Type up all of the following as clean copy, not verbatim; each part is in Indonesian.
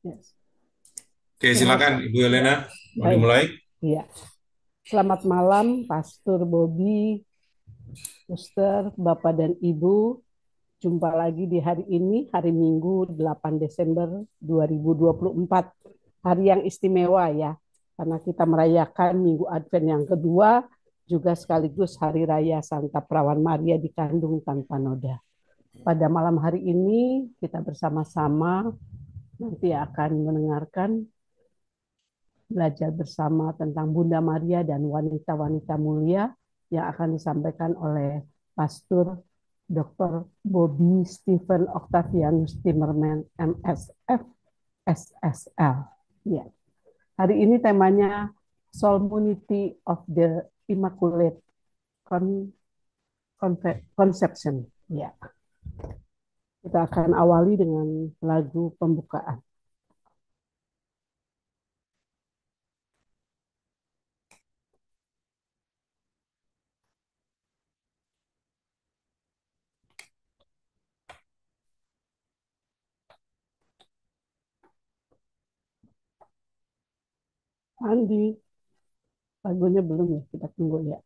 Yes. Oke, Selamat, silakan Ibu ya, Elena, mau baik. dimulai? Iya. Selamat malam, Pastor Bobby, Suster, Bapak dan Ibu. Jumpa lagi di hari ini, hari Minggu 8 Desember 2024. Hari yang istimewa ya, karena kita merayakan Minggu Advent yang kedua, juga sekaligus Hari Raya Santa Perawan Maria dikandung tanpa noda. Pada malam hari ini, kita bersama-sama nanti akan mendengarkan belajar bersama tentang Bunda Maria dan wanita-wanita mulia yang akan disampaikan oleh Pastor Dr. Bobby Stephen Octavianus Timmerman MSF SSL. Ya. Hari ini temanya Solemnity of the Immaculate Conception. Ya. Kita akan awali dengan lagu pembukaan. Andi, lagunya belum ya, kita tunggu ya.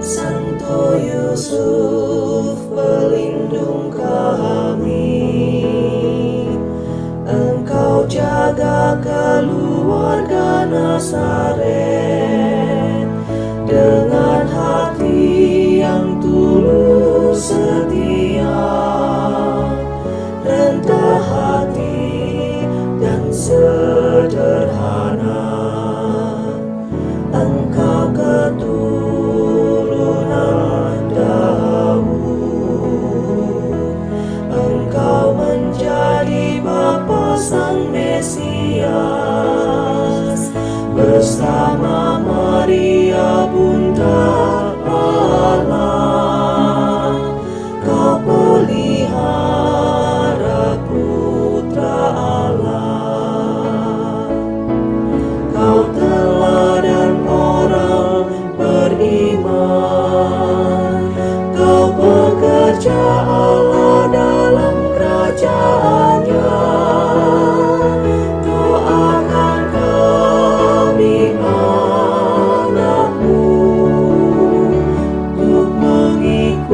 Santo Yusuf, pelindung kami, Engkau jaga keluarga Nazaret dengan hati yang tulus setia, rendah hati dan sederhana. Engkau keturunan Daud, Engkau menjadi Bapa Sang Mesias, bersama Maria Bunda Allah. Kau pelihara putra Allah. Kau teladan orang beriman, Kau pekerja Allah dalam kerajaan-Nya. Doakan kami anak-Mu untuk mengikuti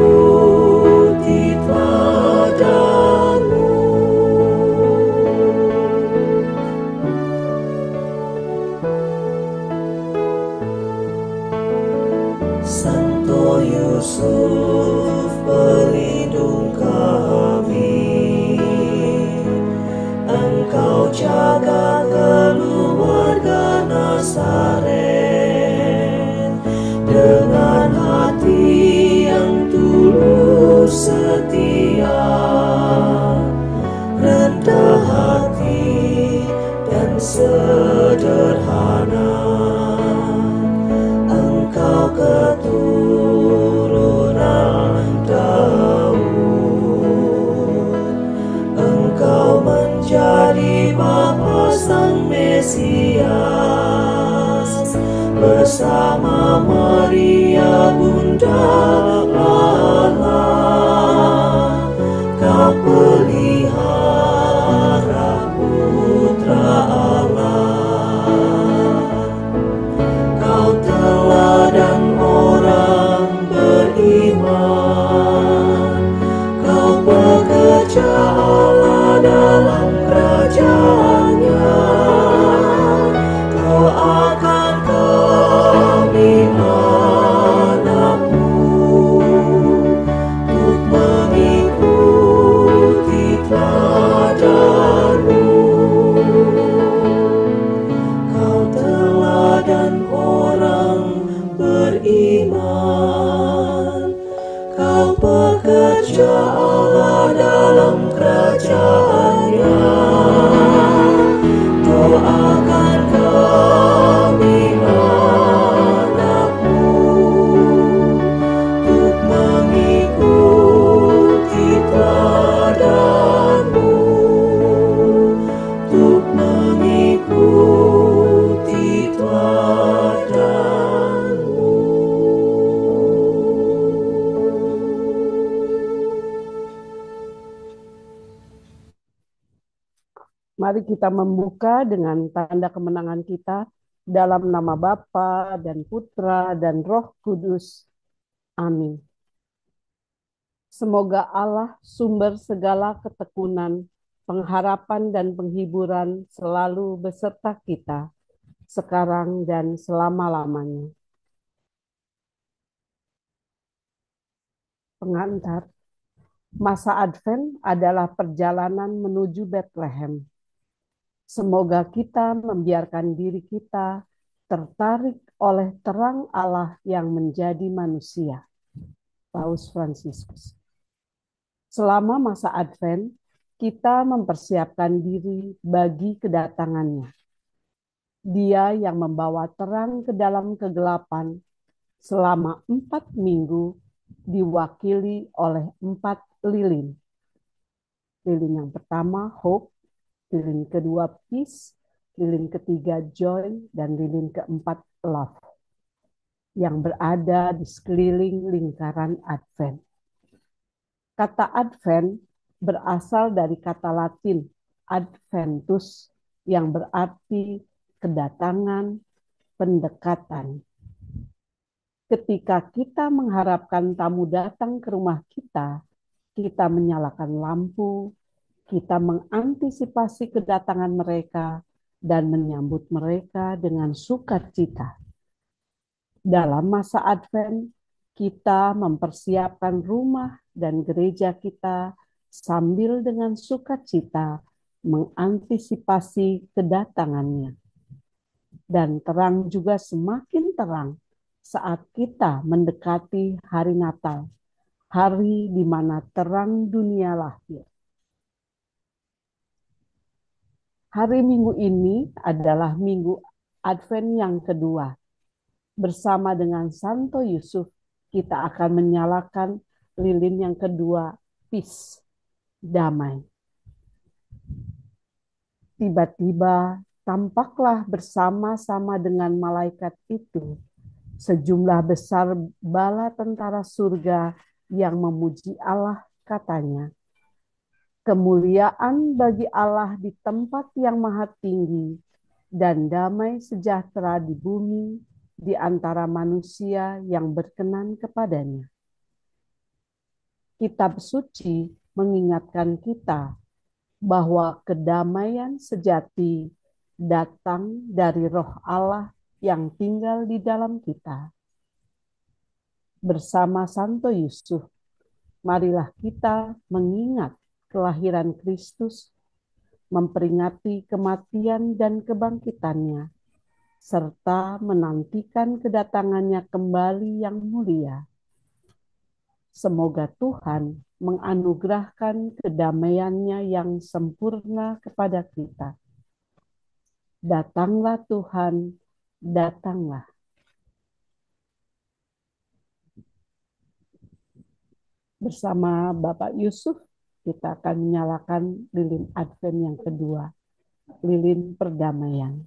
teladan-Mu. Santo Yusuf, pelindung kami, Engkau jaga keluarga Nazaret dengan hati yang tulus setia, rendah hati dan sederhana. Engkau keturunan Daud, Engkau menjadi Bapa Sang Mesias, bersama Maria Bunda Allah. Kau pelihara putra Allah. Kau teladan orang beriman, Kau pekerja Allah dalam kerajaan-Nya. Doakan kami anak-Mu untuk mengikuti teladan-Mu. Kau teladan orang beriman, Kau pekerja Allah dalam kerajaan-Nya. Doakan kami anak-Mu untuk mengikuti teladan Mari kita membuka dengan tanda kemenangan kita dalam nama Bapa dan Putra dan Roh Kudus. Amin. Semoga Allah, sumber segala ketekunan, pengharapan dan penghiburan selalu beserta kita, sekarang dan selama-lamanya. Pengantar, masa Advent adalah perjalanan menuju Bethlehem. Semoga kita membiarkan diri kita tertarik oleh terang Allah yang menjadi manusia. Paus Fransiskus. Selama masa Advent, kita mempersiapkan diri bagi kedatangannya. Dia yang membawa terang ke dalam kegelapan selama 4 minggu diwakili oleh 4 lilin. Lilin yang pertama, hope. Lilin kedua, peace. Lilin ketiga, joy. Dan lilin keempat, love. Yang berada di sekeliling lingkaran Advent. Kata Advent berasal dari kata Latin adventus yang berarti kedatangan, pendekatan. Ketika kita mengharapkan tamu datang ke rumah kita menyalakan lampu, kita mengantisipasi kedatangan mereka dan menyambut mereka dengan sukacita. Dalam masa Advent, kita mempersiapkan rumah dan gereja kita sambil dengan sukacita mengantisipasi kedatangannya. Dan terang juga semakin terang saat kita mendekati hari Natal, hari di mana terang dunia lahir. Hari Minggu ini adalah Minggu Advent yang kedua. Bersama dengan Santo Yusuf, kita akan menyalakan lilin yang kedua, peace, damai. Tiba-tiba tampaklah bersama-sama dengan malaikat itu sejumlah besar bala tentara surga yang memuji Allah, katanya. Kemuliaan bagi Allah di tempat yang maha tinggi dan damai sejahtera di bumi di antara manusia yang berkenan kepadanya. Kitab suci mengingatkan kita bahwa kedamaian sejati datang dari Roh Allah yang tinggal di dalam kita. Bersama Santo Yusuf, marilah kita mengingat kelahiran Kristus, memperingati kematian dan kebangkitannya, serta menantikan kedatangannya kembali yang mulia. Semoga Tuhan menganugerahkan kedamaiannya yang sempurna kepada kita. Datanglah Tuhan, datanglah. Bersama Bapak Yusuf, kita akan menyalakan lilin Advent yang kedua, lilin perdamaian.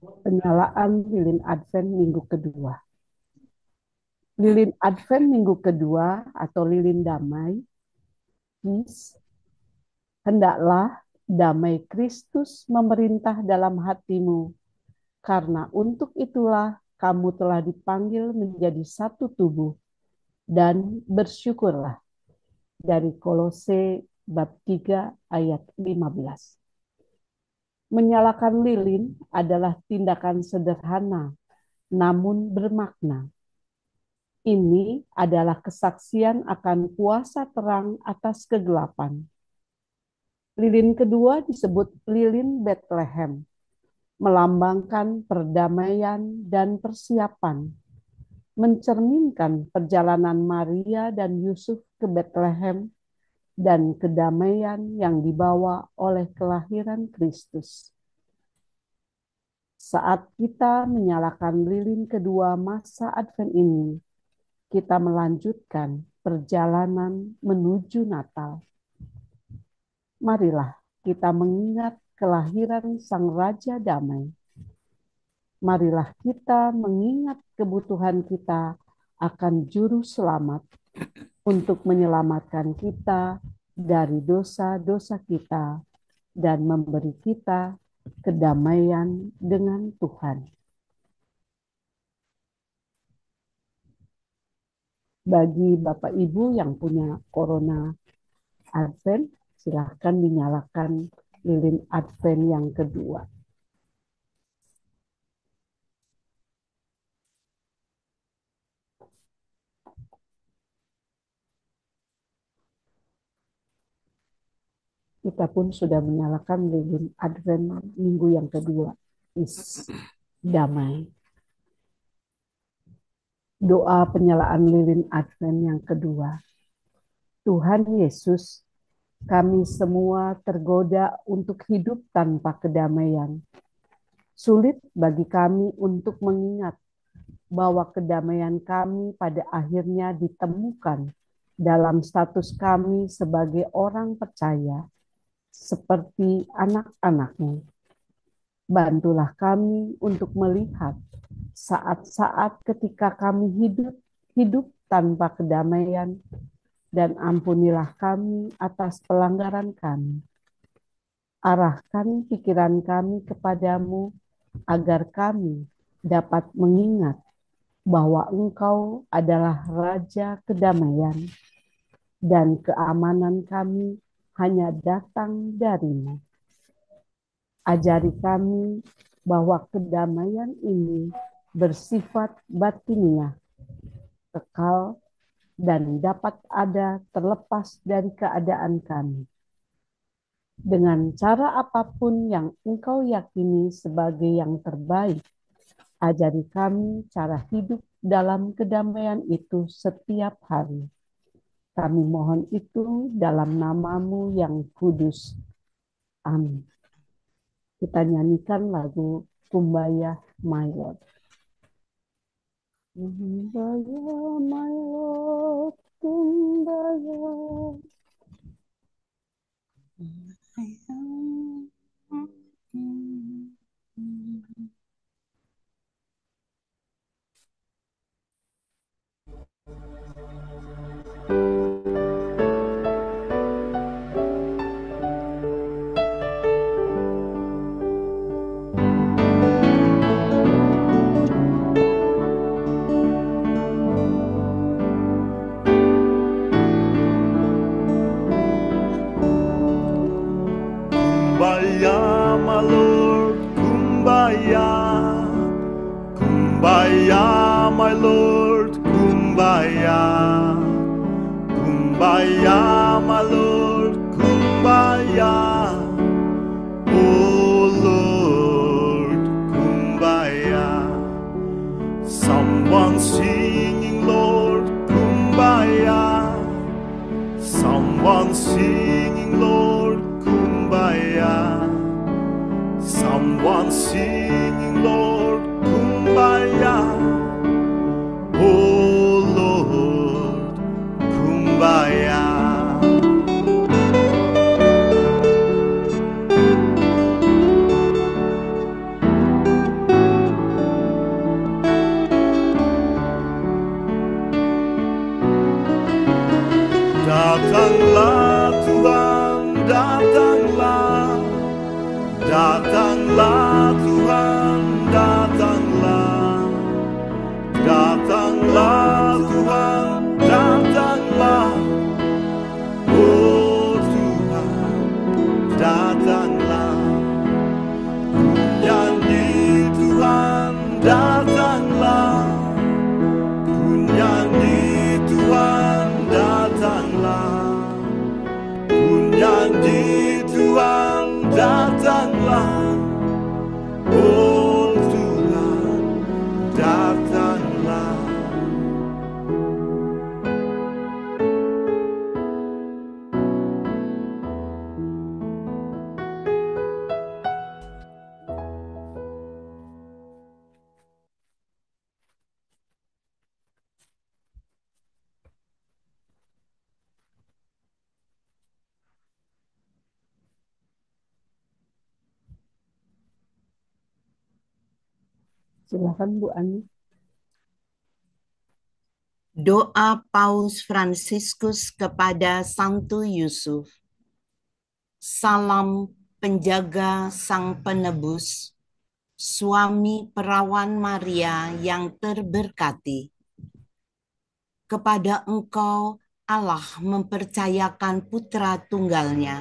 Penyalaan lilin Advent minggu kedua. Lilin Advent minggu kedua atau lilin damai, peace, hendaklah damai Kristus memerintah dalam hatimu, karena untuk itulah kamu telah dipanggil menjadi satu tubuh, dan bersyukurlah. Dari Kolose bab 3 ayat 15. Menyalakan lilin adalah tindakan sederhana, namun bermakna. Ini adalah kesaksian akan kuasa terang atas kegelapan. Lilin kedua disebut lilin Bethlehem, melambangkan perdamaian dan persiapan, mencerminkan perjalanan Maria dan Yusuf ke Bethlehem dan kedamaian yang dibawa oleh kelahiran Kristus. Saat kita menyalakan lilin kedua masa Advent ini, kita melanjutkan perjalanan menuju Natal. Marilah kita mengingat kelahiran Sang Raja Damai. Marilah kita mengingat kebutuhan kita akan Juru Selamat untuk menyelamatkan kita dari dosa-dosa kita dan memberi kita kedamaian dengan Tuhan. Bagi Bapak Ibu yang punya Corona Advent, silahkan dinyalakan lilin Advent yang kedua. Kita pun sudah menyalakan lilin Advent minggu yang kedua. Damai. Doa penyalaan lilin Advent yang kedua. Tuhan Yesus, kami semua tergoda untuk hidup tanpa kedamaian. Sulit bagi kami untuk mengingat bahwa kedamaian kami pada akhirnya ditemukan dalam status kami sebagai orang percaya, seperti anak-anakmu. Bantulah kami untuk melihat saat-saat ketika kami hidup tanpa kedamaian, dan ampunilah kami atas pelanggaran kami. Arahkan pikiran kami kepadamu agar kami dapat mengingat bahwa Engkau adalah Raja kedamaian dan keamanan kami hanya datang darimu. Ajari kami bahwa kedamaian ini bersifat batiniah, kekal, dan dapat ada terlepas dari keadaan kami. Dengan cara apapun yang Engkau yakini sebagai yang terbaik, ajari kami cara hidup dalam kedamaian itu setiap hari. Kami mohon itu dalam nama-Mu yang kudus. Amin. Kita nyanyikan lagu Kumbaya My Lord. Kumbaya My Lord, Kumbaya. Kumbaya, my Lord, Kumbaya. Kumbaya, my Lord, Kumbaya. Kumbaya, my Lord, Kumbaya. Oh Lord, Kumbaya. Someone singing, Lord, Kumbaya. Someone singing, Lord, Kumbaya. Someone singing, Lord, Kumbaya. Oh Lord, Kumbaya. Datanglah Tuhan, datanglah. Datanglah Tuhan, datanglah. Datanglah Tuhan, datanglah. Oh Tuhan, datanglah. Nyanyi Tuhan, datanglah. Nyanyi Tuhan, datanglah. Nyanyi Tuhan, datanglah. Oh Tuhan, datanglah. Silakan Bu Ani. Doa Paus Fransiskus kepada Santo Yusuf. Salam penjaga Sang Penebus, suami perawan Maria yang terberkati. Kepada Engkau Allah mempercayakan putra tunggalnya.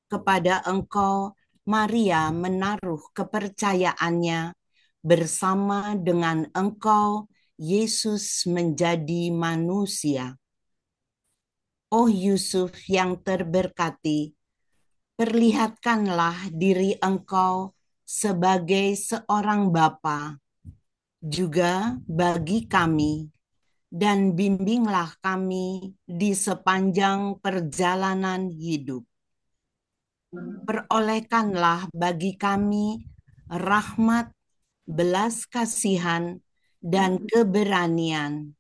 Kepada Engkau Maria menaruh kepercayaannya, bersama dengan Engkau Yesus menjadi manusia. Oh Yusuf yang terberkati, perlihatkanlah diri Engkau sebagai seorang bapa juga bagi kami, dan bimbinglah kami di sepanjang perjalanan hidup. Perolehkanlah bagi kami rahmat, belas kasihan, dan keberanian,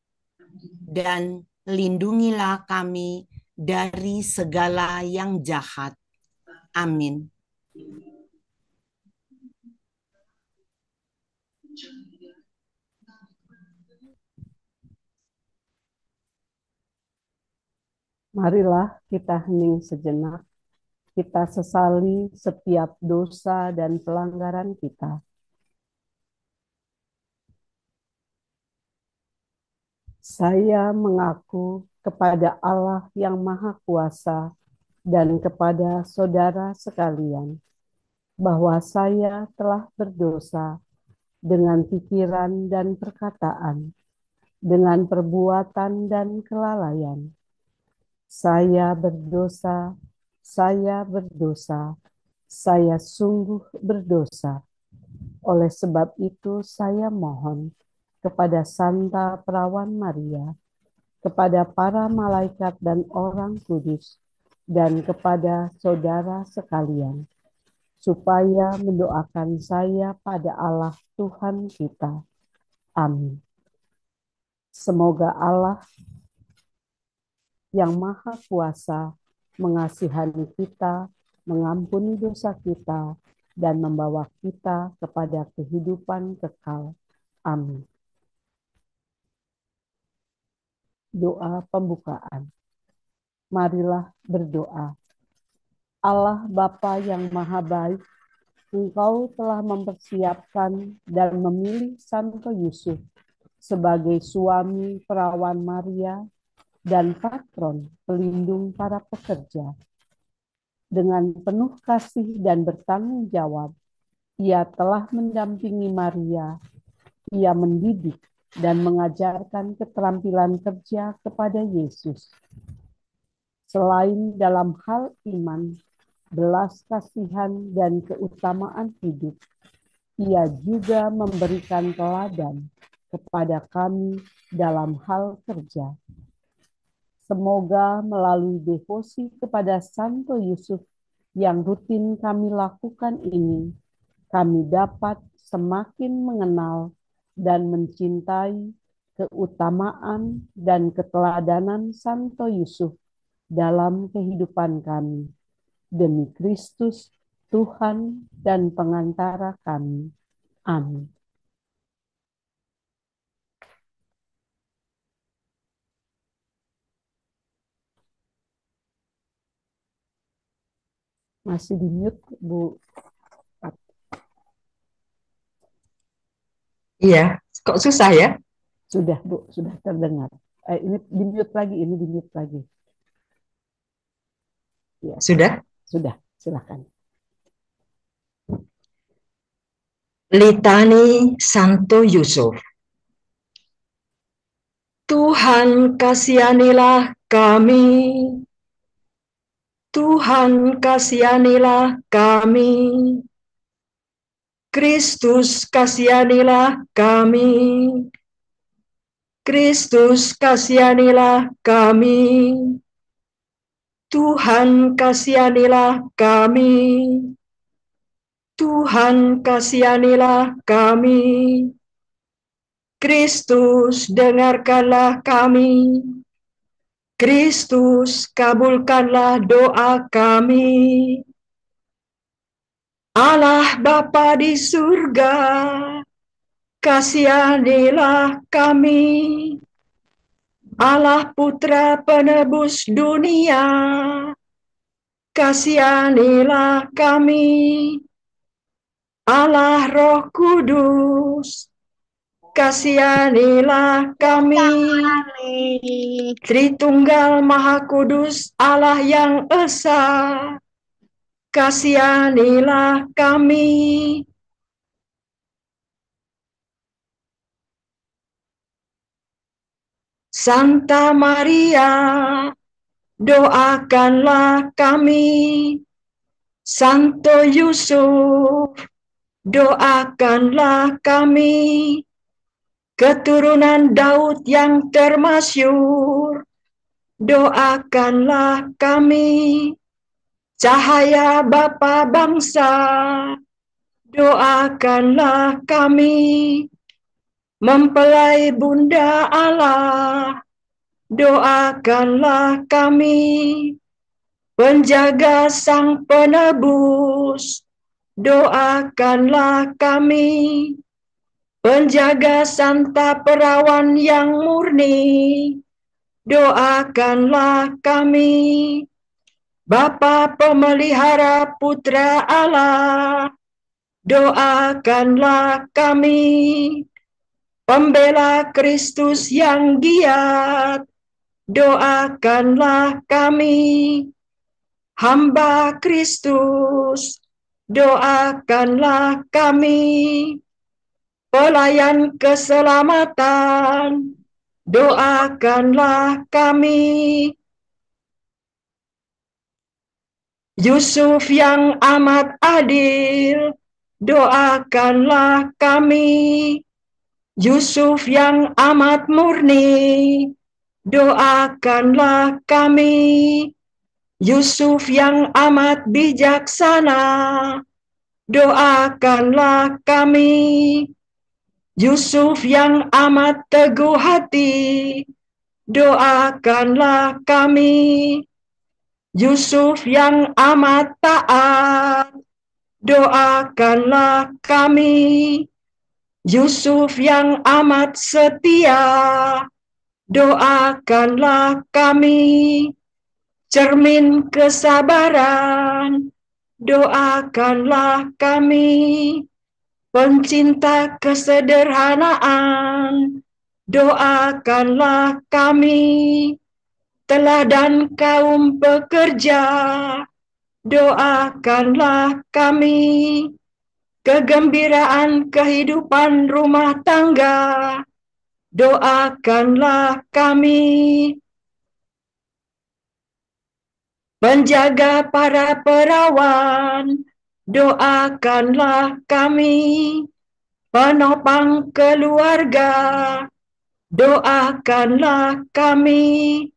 dan lindungilah kami dari segala yang jahat. Amin. Marilah kita hening sejenak, kita sesali setiap dosa dan pelanggaran kita. Saya mengaku kepada Allah yang Maha Kuasa dan kepada saudara sekalian, bahwa saya telah berdosa dengan pikiran dan perkataan, dengan perbuatan dan kelalaian. Saya berdosa, saya sungguh berdosa. Oleh sebab itu saya mohon kepada Santa Perawan Maria, kepada para malaikat dan orang kudus, dan kepada saudara sekalian, supaya mendoakan saya pada Allah Tuhan kita. Amin. Semoga Allah yang Maha Kuasa mengasihani kita, mengampuni dosa kita, dan membawa kita kepada kehidupan kekal. Amin. Doa pembukaan. Marilah berdoa. Allah Bapa yang Maha Baik, Engkau telah mempersiapkan dan memilih Santo Yusuf sebagai suami perawan Maria dan patron pelindung para pekerja. Dengan penuh kasih dan bertanggung jawab, ia telah mendampingi Maria. Ia mendidik dan mengajarkan keterampilan kerja kepada Yesus. Selain dalam hal iman, belas kasihan, dan keutamaan hidup, ia juga memberikan teladan kepada kami dalam hal kerja. Semoga melalui devosi kepada Santo Yusuf yang rutin kami lakukan ini, kami dapat semakin mengenal dan mencintai keutamaan dan keteladanan Santo Yusuf dalam kehidupan kami. Demi Kristus, Tuhan dan pengantara kami. Amin. Masih di mute, Bu. Iya, kok susah ya? Sudah, Bu, sudah terdengar. Ini di mute lagi, Ya, Sudah? sudah, silakan. Litani Santo Yusuf. Tuhan kasihanilah kami. Tuhan kasihanilah kami. Kristus kasihanilah kami. Kristus kasihanilah kami. Tuhan kasihanilah kami. Tuhan kasihanilah kami. Kristus dengarkanlah kami. Kristus kabulkanlah doa kami. Allah Bapa di surga, kasihanilah kami. Allah Putra Penebus dunia, kasihanilah kami. Allah Roh Kudus, kasihanilah kami. Tritunggal Maha Kudus, Allah yang esa, kasihanilah kami. Santa Maria, doakanlah kami. Santo Yusuf, doakanlah kami. Keturunan Daud yang termasyur, doakanlah kami. Cahaya Bapa bangsa, doakanlah kami. Mempelai Bunda Allah, doakanlah kami. Penjaga Sang Penebus, doakanlah kami. Penjaga Santa Perawan yang murni, doakanlah kami. Bapa Pemelihara Putra Allah, doakanlah kami. Pembela Kristus yang giat, doakanlah kami. Hamba Kristus, doakanlah kami. Pelayan keselamatan, doakanlah kami. Yusuf yang amat adil, doakanlah kami. Yusuf yang amat murni, doakanlah kami. Yusuf yang amat bijaksana, doakanlah kami. Yusuf yang amat teguh hati, doakanlah kami. Yusuf yang amat taat, doakanlah kami. Yusuf yang amat setia, doakanlah kami. Cermin kesabaran, doakanlah kami. Pencinta kesederhanaan, doakanlah kami. Teladan kaum pekerja, doakanlah kami. Kegembiraan kehidupan rumah tangga, doakanlah kami. Penjaga para perawan, doakanlah kami. Penopang keluarga, doakanlah kami.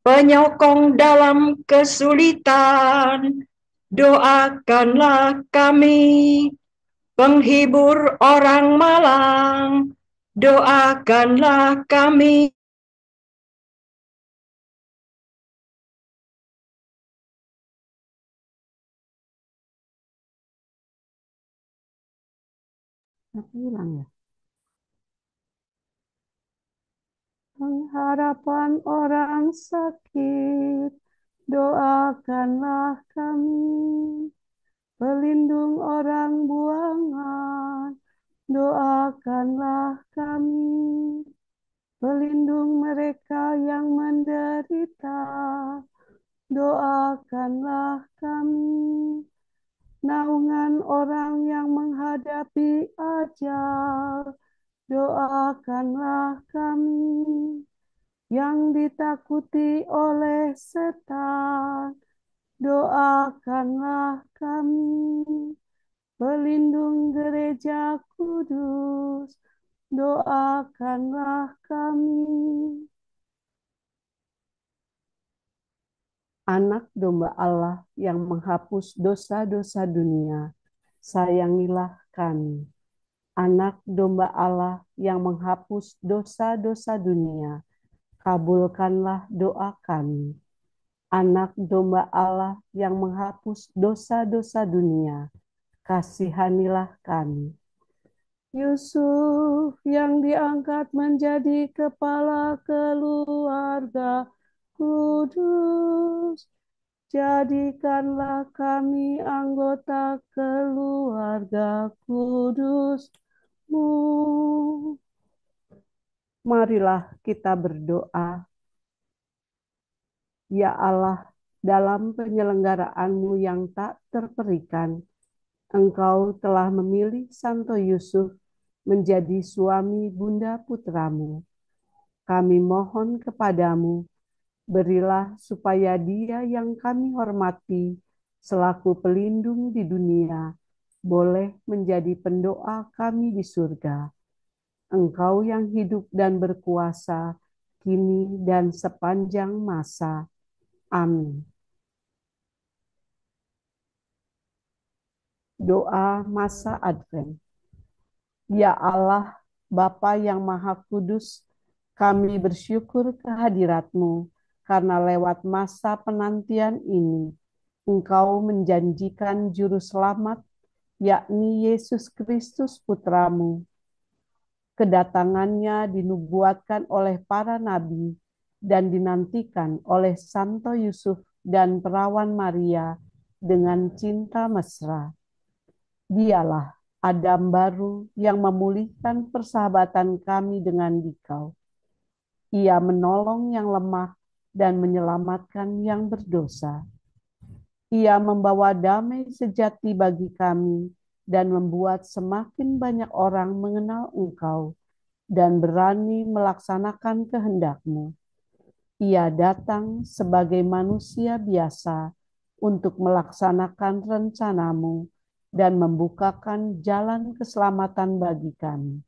Penyokong dalam kesulitan, doakanlah kami. Penghibur orang malang, doakanlah kami. Apa hilang ya? Pengharapan orang sakit, doakanlah kami. Pelindung orang buangan, doakanlah kami. Pelindung mereka yang menderita, doakanlah kami. Naungan orang yang menghadapi ajal, doakanlah kami. Yang ditakuti oleh setan, doakanlah kami. Pelindung gereja kudus, doakanlah kami. Anak domba Allah yang menghapus dosa-dosa dunia, sayangilah kami. Anak domba Allah yang menghapus dosa-dosa dunia, kabulkanlah doa kami. Anak domba Allah yang menghapus dosa-dosa dunia, kasihanilah kami. Yusuf yang diangkat menjadi kepala keluarga kudus. Jadikanlah kami anggota keluarga kudus-Mu. Marilah kita berdoa. Ya Allah, dalam penyelenggaraan-Mu yang tak terperikan, Engkau telah memilih Santo Yusuf menjadi suami Bunda Putramu. Kami mohon kepadamu, berilah supaya dia yang kami hormati selaku pelindung di dunia, boleh menjadi pendoa kami di surga. Engkau yang hidup dan berkuasa, kini dan sepanjang masa. Amin. Doa masa Advent. Ya Allah, Bapa yang Maha Kudus, kami bersyukur kehadirat-Mu karena lewat masa penantian ini, Engkau menjanjikan juru selamat, yakni Yesus Kristus Putra-Mu. Kedatangannya dinubuatkan oleh para nabi dan dinantikan oleh Santo Yusuf dan perawan Maria dengan cinta mesra. Dialah Adam baru yang memulihkan persahabatan kami dengan Dikau. Ia menolong yang lemah dan menyelamatkan yang berdosa. Ia membawa damai sejati bagi kami dan membuat semakin banyak orang mengenal Engkau dan berani melaksanakan kehendak-Mu. Ia datang sebagai manusia biasa untuk melaksanakan rencana-Mu dan membukakan jalan keselamatan bagi kami.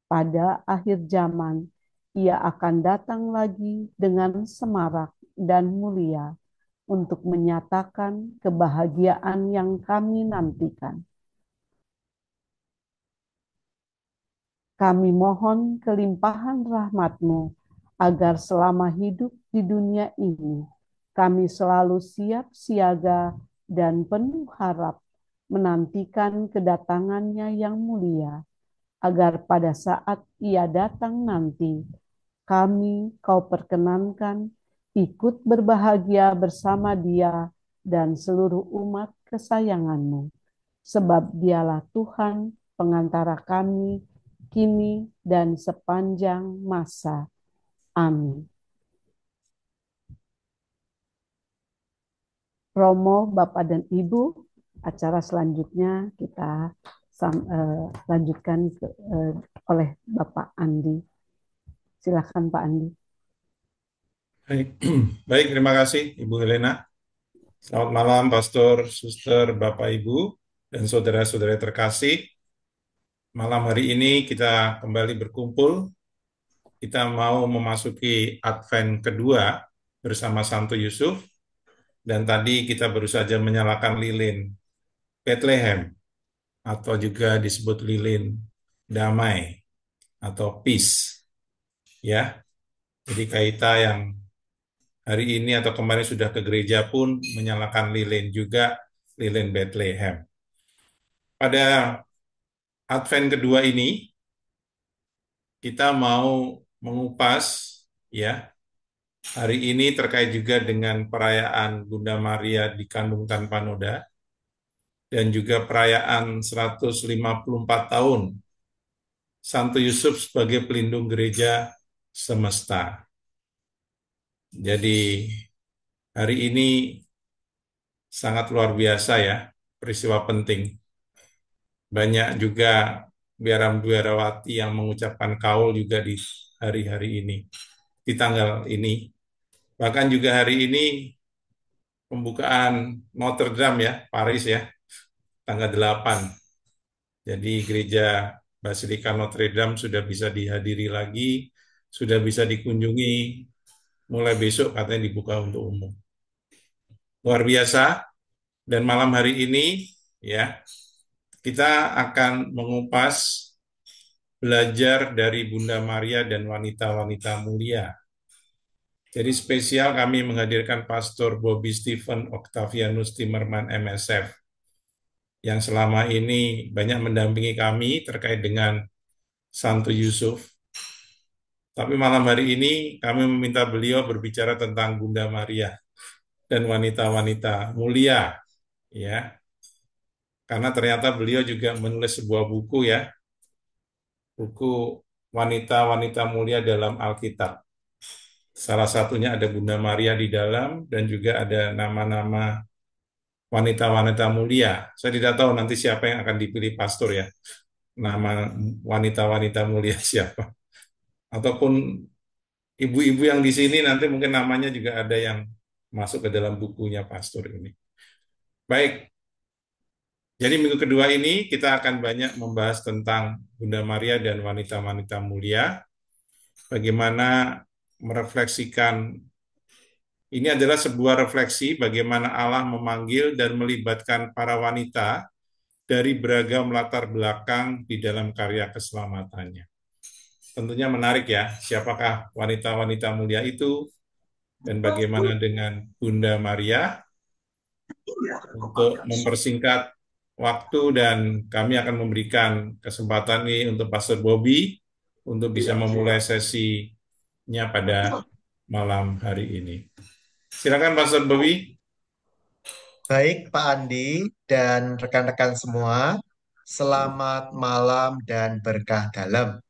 Pada akhir zaman, Ia akan datang lagi dengan semarak dan mulia untuk menyatakan kebahagiaan yang kami nantikan. Kami mohon kelimpahan rahmat-Mu agar selama hidup di dunia ini, kami selalu siap siaga dan penuh harap menantikan kedatangan-Nya yang mulia, agar pada saat Ia datang nanti, kami Kau perkenankan ikut berbahagia bersama Dia dan seluruh umat kesayangan-Mu, sebab Dialah Tuhan pengantara kami kini dan sepanjang masa. Amin. Romo, Bapak dan Ibu, acara selanjutnya kita lanjutkan oleh Bapak Andi. Silakan Pak Andi. Baik, terima kasih Ibu Helena. Selamat malam Pastor, Suster, Bapak, Ibu, dan saudara-saudara terkasih. Malam hari ini kita kembali berkumpul. Kita mau memasuki Advent kedua bersama Santo Yusuf. Dan tadi kita baru saja menyalakan lilin Bethlehem, atau juga disebut lilin damai atau peace. Ya, jadi kita yang hari ini atau kemarin sudah ke gereja pun menyalakan lilin juga, lilin Bethlehem. Pada Advent kedua ini, kita mau mengupas, ya, hari ini terkait juga dengan perayaan Bunda Maria dikandung tanpa noda, dan juga perayaan 154 tahun Santo Yusuf sebagai pelindung gereja semesta. Jadi hari ini sangat luar biasa ya, peristiwa penting. Banyak juga biarawati yang mengucapkan kaul juga di hari-hari ini, di tanggal ini. Bahkan juga hari ini pembukaan Notre Dame ya, Paris ya, tanggal 8. Jadi gereja Basilika Notre Dame sudah bisa dihadiri lagi, sudah bisa dikunjungi, mulai besok katanya dibuka untuk umum. Luar biasa. Dan malam hari ini ya, kita akan mengupas belajar dari Bunda Maria dan wanita-wanita mulia. Jadi spesial kami menghadirkan Pastor Bobby Stephen Octavianus Timmerman MSF yang selama ini banyak mendampingi kami terkait dengan Santo Yusuf. Tapi malam hari ini kami meminta beliau berbicara tentang Bunda Maria dan wanita-wanita mulia, ya. Karena ternyata beliau juga menulis sebuah buku, ya, buku wanita-wanita mulia dalam Alkitab. Salah satunya ada Bunda Maria di dalam dan juga ada nama-nama wanita-wanita mulia. Saya tidak tahu nanti siapa yang akan dipilih pastor, ya. Nama wanita-wanita mulia siapa. Ataupun ibu-ibu yang di sini nanti mungkin namanya juga ada yang masuk ke dalam bukunya pastor ini. Baik, jadi minggu kedua ini kita akan banyak membahas tentang Bunda Maria dan wanita-wanita mulia. Bagaimana merefleksikan, ini adalah sebuah refleksi bagaimana Allah memanggil dan melibatkan para wanita dari beragam latar belakang di dalam karya keselamatannya. Tentunya menarik, ya, siapakah wanita-wanita mulia itu dan bagaimana dengan Bunda Maria. Untuk mempersingkat waktu dan kami akan memberikan kesempatan ini untuk Pastor Bobby untuk bisa memulai sesinya pada malam hari ini. Silakan Pastor Bobby. Baik, Pak Andi dan rekan-rekan semua, selamat malam dan berkah dalam.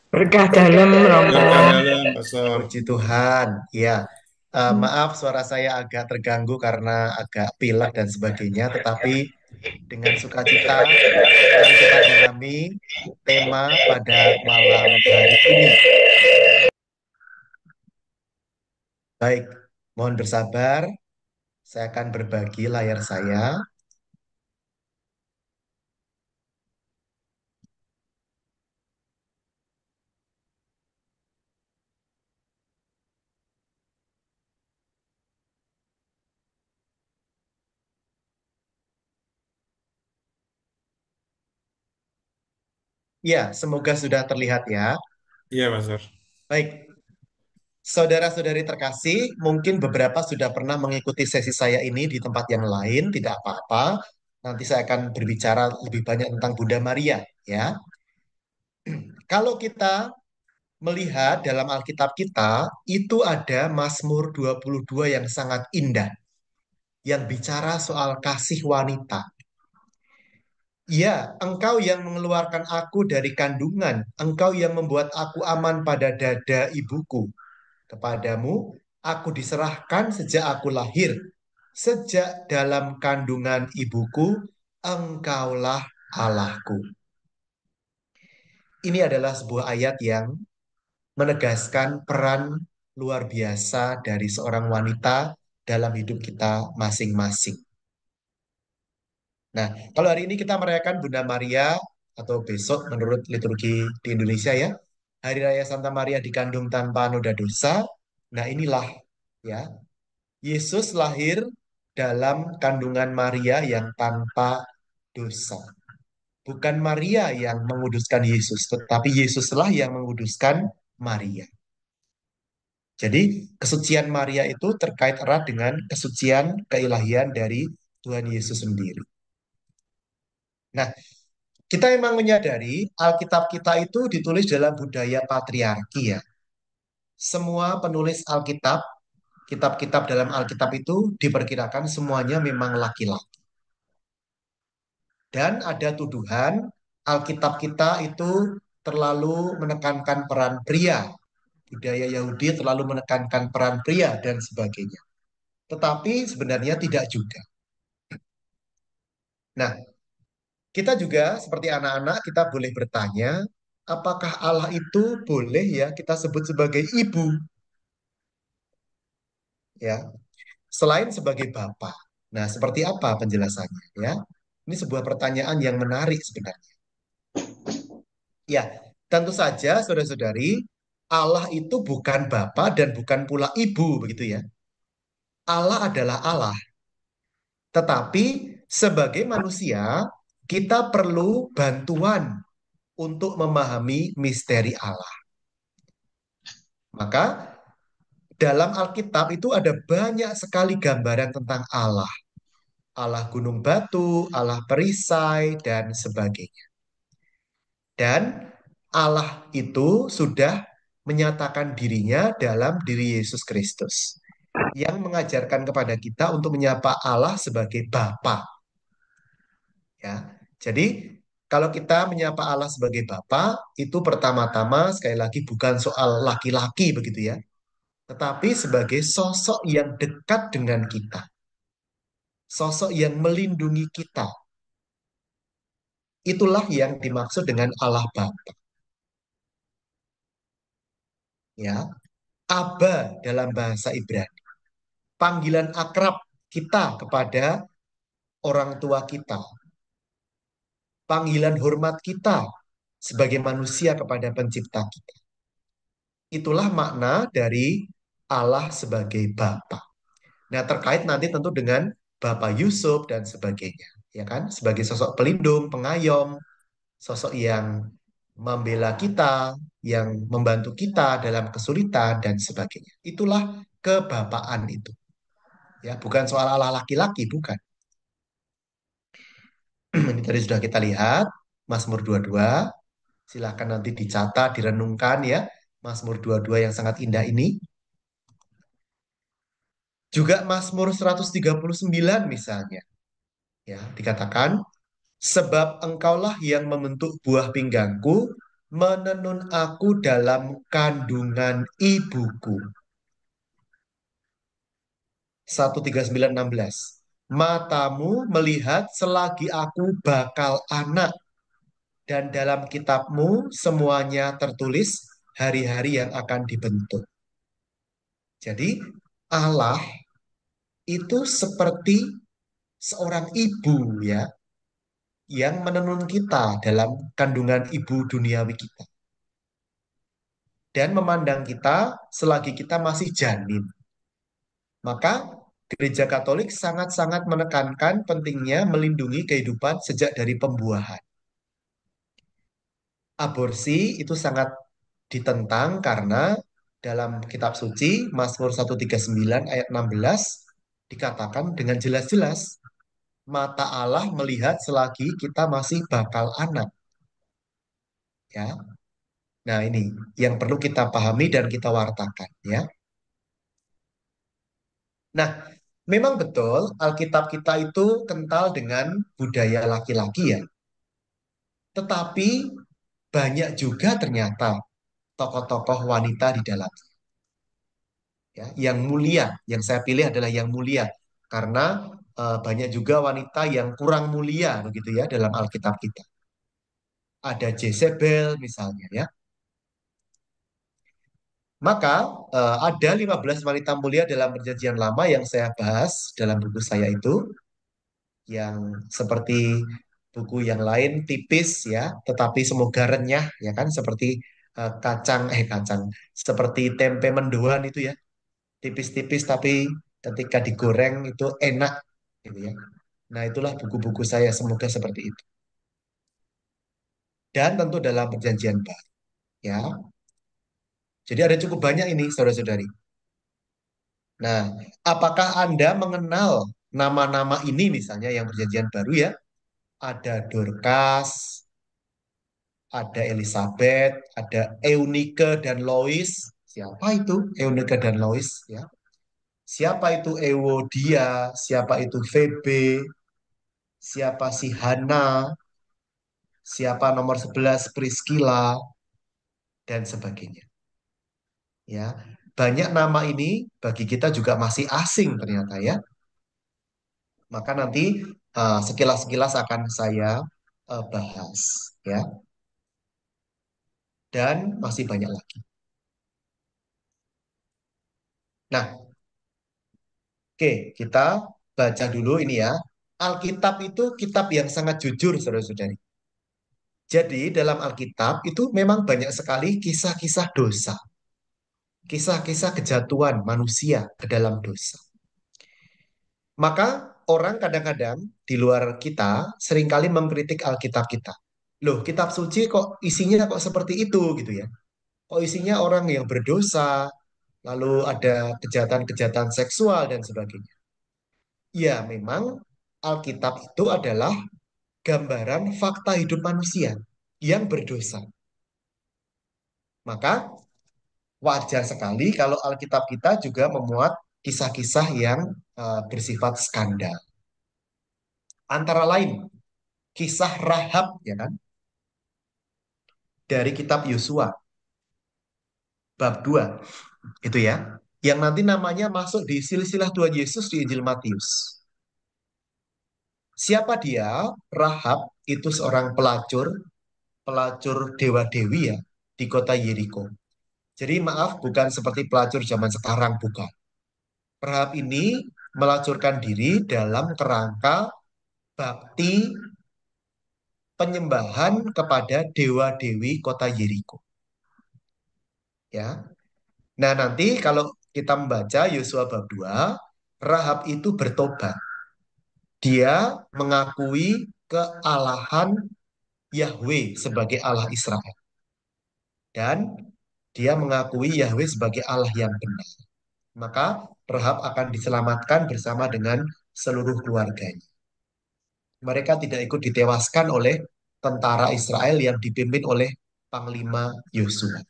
Berkah dalam, Berkah Romo. dalam, Pastor. Puji Tuhan. Ya, maaf suara saya agak terganggu karena agak pilek dan sebagainya, tetapi dengan sukacita mari kita dalami tema pada malam hari ini. Baik, mohon bersabar. Saya akan berbagi layar saya. Ya, semoga sudah terlihat ya. Iya, Pastor. Baik, saudara-saudari terkasih, mungkin beberapa sudah pernah mengikuti sesi saya ini di tempat yang lain, tidak apa-apa. Nanti saya akan berbicara lebih banyak tentang Bunda Maria, ya. Kalau kita melihat dalam Alkitab kita, itu ada Mazmur 22 yang sangat indah, yang bicara soal kasih wanita. Ya, engkau yang mengeluarkan aku dari kandungan, engkau yang membuat aku aman pada dada ibuku. Kepadamu aku diserahkan sejak aku lahir. Sejak dalam kandungan ibuku, engkaulah Allahku. Ini adalah sebuah ayat yang menegaskan peran luar biasa dari seorang wanita dalam hidup kita masing-masing. Nah, kalau hari ini kita merayakan Bunda Maria atau besok menurut liturgi di Indonesia, ya, Hari Raya Santa Maria dikandung tanpa noda dosa. Nah, inilah, ya, Yesus lahir dalam kandungan Maria yang tanpa dosa. Bukan Maria yang menguduskan Yesus, tetapi Yesuslah yang menguduskan Maria. Jadi, kesucian Maria itu terkait erat dengan kesucian keilahian dari Tuhan Yesus sendiri. Nah, kita memang menyadari Alkitab kita itu ditulis dalam budaya patriarki, ya. Semua penulis Alkitab, kitab-kitab dalam Alkitab itu diperkirakan semuanya memang laki-laki. Dan ada tuduhan Alkitab kita itu terlalu menekankan peran pria. Budaya Yahudi terlalu menekankan peran pria dan sebagainya. Tetapi sebenarnya tidak juga. Nah, kita juga seperti anak-anak kita boleh bertanya, apakah Allah itu boleh ya kita sebut sebagai ibu? Ya, selain sebagai bapa. Nah, seperti apa penjelasannya, ya? Ini sebuah pertanyaan yang menarik sebenarnya. Ya, tentu saja saudara-saudari, Allah itu bukan bapa dan bukan pula ibu, begitu ya. Allah adalah Allah. Tetapi sebagai manusia, kita perlu bantuan untuk memahami misteri Allah. Maka dalam Alkitab itu ada banyak sekali gambaran tentang Allah. Allah gunung batu, Allah perisai, dan sebagainya. Dan Allah itu sudah menyatakan dirinya dalam diri Yesus Kristus yang mengajarkan kepada kita untuk menyapa Allah sebagai Bapa. Ya, jadi kalau kita menyapa Allah sebagai Bapa, itu pertama-tama sekali lagi bukan soal laki-laki begitu ya, tetapi sebagai sosok yang dekat dengan kita, sosok yang melindungi kita. Itulah yang dimaksud dengan Allah Bapa. Ya, Aba dalam bahasa Ibrani. Panggilan akrab kita kepada orang tua kita. Panggilan hormat kita sebagai manusia kepada pencipta kita. Itulah makna dari Allah sebagai Bapa. Nah, terkait nanti tentu dengan Bapak Yusuf dan sebagainya, ya kan? Sebagai sosok pelindung, pengayom, sosok yang membela kita, yang membantu kita dalam kesulitan dan sebagainya. Itulah kebapaan itu. Ya, bukan soal Allah laki-laki, bukan. Ini tadi sudah kita lihat Mazmur 22. Silahkan nanti dicatat, direnungkan ya. Mazmur 22 yang sangat indah ini. Juga Mazmur 139 misalnya. Ya, dikatakan, sebab engkaulah yang membentuk buah pinggangku, menenun aku dalam kandungan ibuku. 139:16. Matamu melihat selagi aku bakal anak, dan dalam kitabmu semuanya tertulis hari-hari yang akan dibentuk. Jadi Allah itu seperti seorang ibu ya, yang menenun kita dalam kandungan ibu duniawi kita. Dan memandang kita selagi kita masih janin. Maka Gereja Katolik sangat-sangat menekankan pentingnya melindungi kehidupan sejak dari pembuahan. Aborsi itu sangat ditentang karena dalam kitab suci Mazmur 139 ayat 16 dikatakan dengan jelas-jelas mata Allah melihat selagi kita masih bakal anak. Ya. Nah, ini yang perlu kita pahami dan kita wartakan ya. Nah, memang betul Alkitab kita itu kental dengan budaya laki-laki ya. Tetapi banyak juga ternyata tokoh-tokoh wanita di dalam ya, yang mulia. Yang saya pilih adalah yang mulia karena banyak juga wanita yang kurang mulia begitu ya dalam Alkitab kita. Ada Jezebel misalnya ya. Maka ada 15 wanita mulia dalam Perjanjian Lama yang saya bahas dalam buku saya itu, yang seperti buku yang lain tipis ya, tetapi semoga renyah ya kan, seperti kacang, seperti tempe mendoan itu ya, tipis-tipis tapi ketika digoreng itu enak gitu ya. Nah, itulah buku-buku saya semoga seperti itu. Dan tentu dalam Perjanjian Baru ya. Jadi ada cukup banyak ini saudara-saudari. Nah, apakah Anda mengenal nama-nama ini misalnya yang Perjanjian Baru ya? Ada Dorcas, ada Elizabeth, ada Eunike dan Lois. Siapa itu Eunike dan Lois ya? Siapa itu Ewodia? Siapa itu Phoebe? Siapa si Hana? Siapa nomor 11 Priscilla dan sebagainya. Ya, banyak nama ini bagi kita juga masih asing ternyata ya. Maka nanti sekilas-sekilas akan saya bahas ya. Dan masih banyak lagi. Nah, oke, kita baca dulu ini ya. Alkitab itu kitab yang sangat jujur, saudara-saudari. Jadi dalam Alkitab itu memang banyak sekali kisah-kisah dosa. Kisah-kisah kejatuhan manusia ke dalam dosa. Maka orang kadang-kadang di luar kita seringkali mengkritik Alkitab kita. Loh, kitab suci kok isinya kok seperti itu gitu ya. Kok isinya orang yang berdosa, lalu ada kejahatan-kejahatan seksual dan sebagainya. Ya, memang Alkitab itu adalah gambaran fakta hidup manusia yang berdosa. Maka wajar sekali kalau Alkitab kita juga memuat kisah-kisah yang bersifat skandal. Antara lain kisah Rahab, ya kan, dari kitab Yosua bab 2 itu ya, yang nanti namanya masuk di silsilah Tuhan Yesus di Injil Matius. Siapa dia? Rahab itu seorang pelacur, pelacur dewa-dewi ya, di kota Yeriko. Jadi maaf, bukan seperti pelacur zaman sekarang, bukan. Rahab ini melacurkan diri dalam kerangka bakti penyembahan kepada dewa-dewi kota Yeriko. Ya. Nah, nanti kalau kita membaca Yosua bab 2, Rahab itu bertobat. Dia mengakui kealahan Yahweh sebagai Allah Israel. Dan dia mengakui Yahweh sebagai Allah yang benar. Maka Rahab akan diselamatkan bersama dengan seluruh keluarganya. Mereka tidak ikut ditewaskan oleh tentara Israel yang dipimpin oleh Panglima Yosua.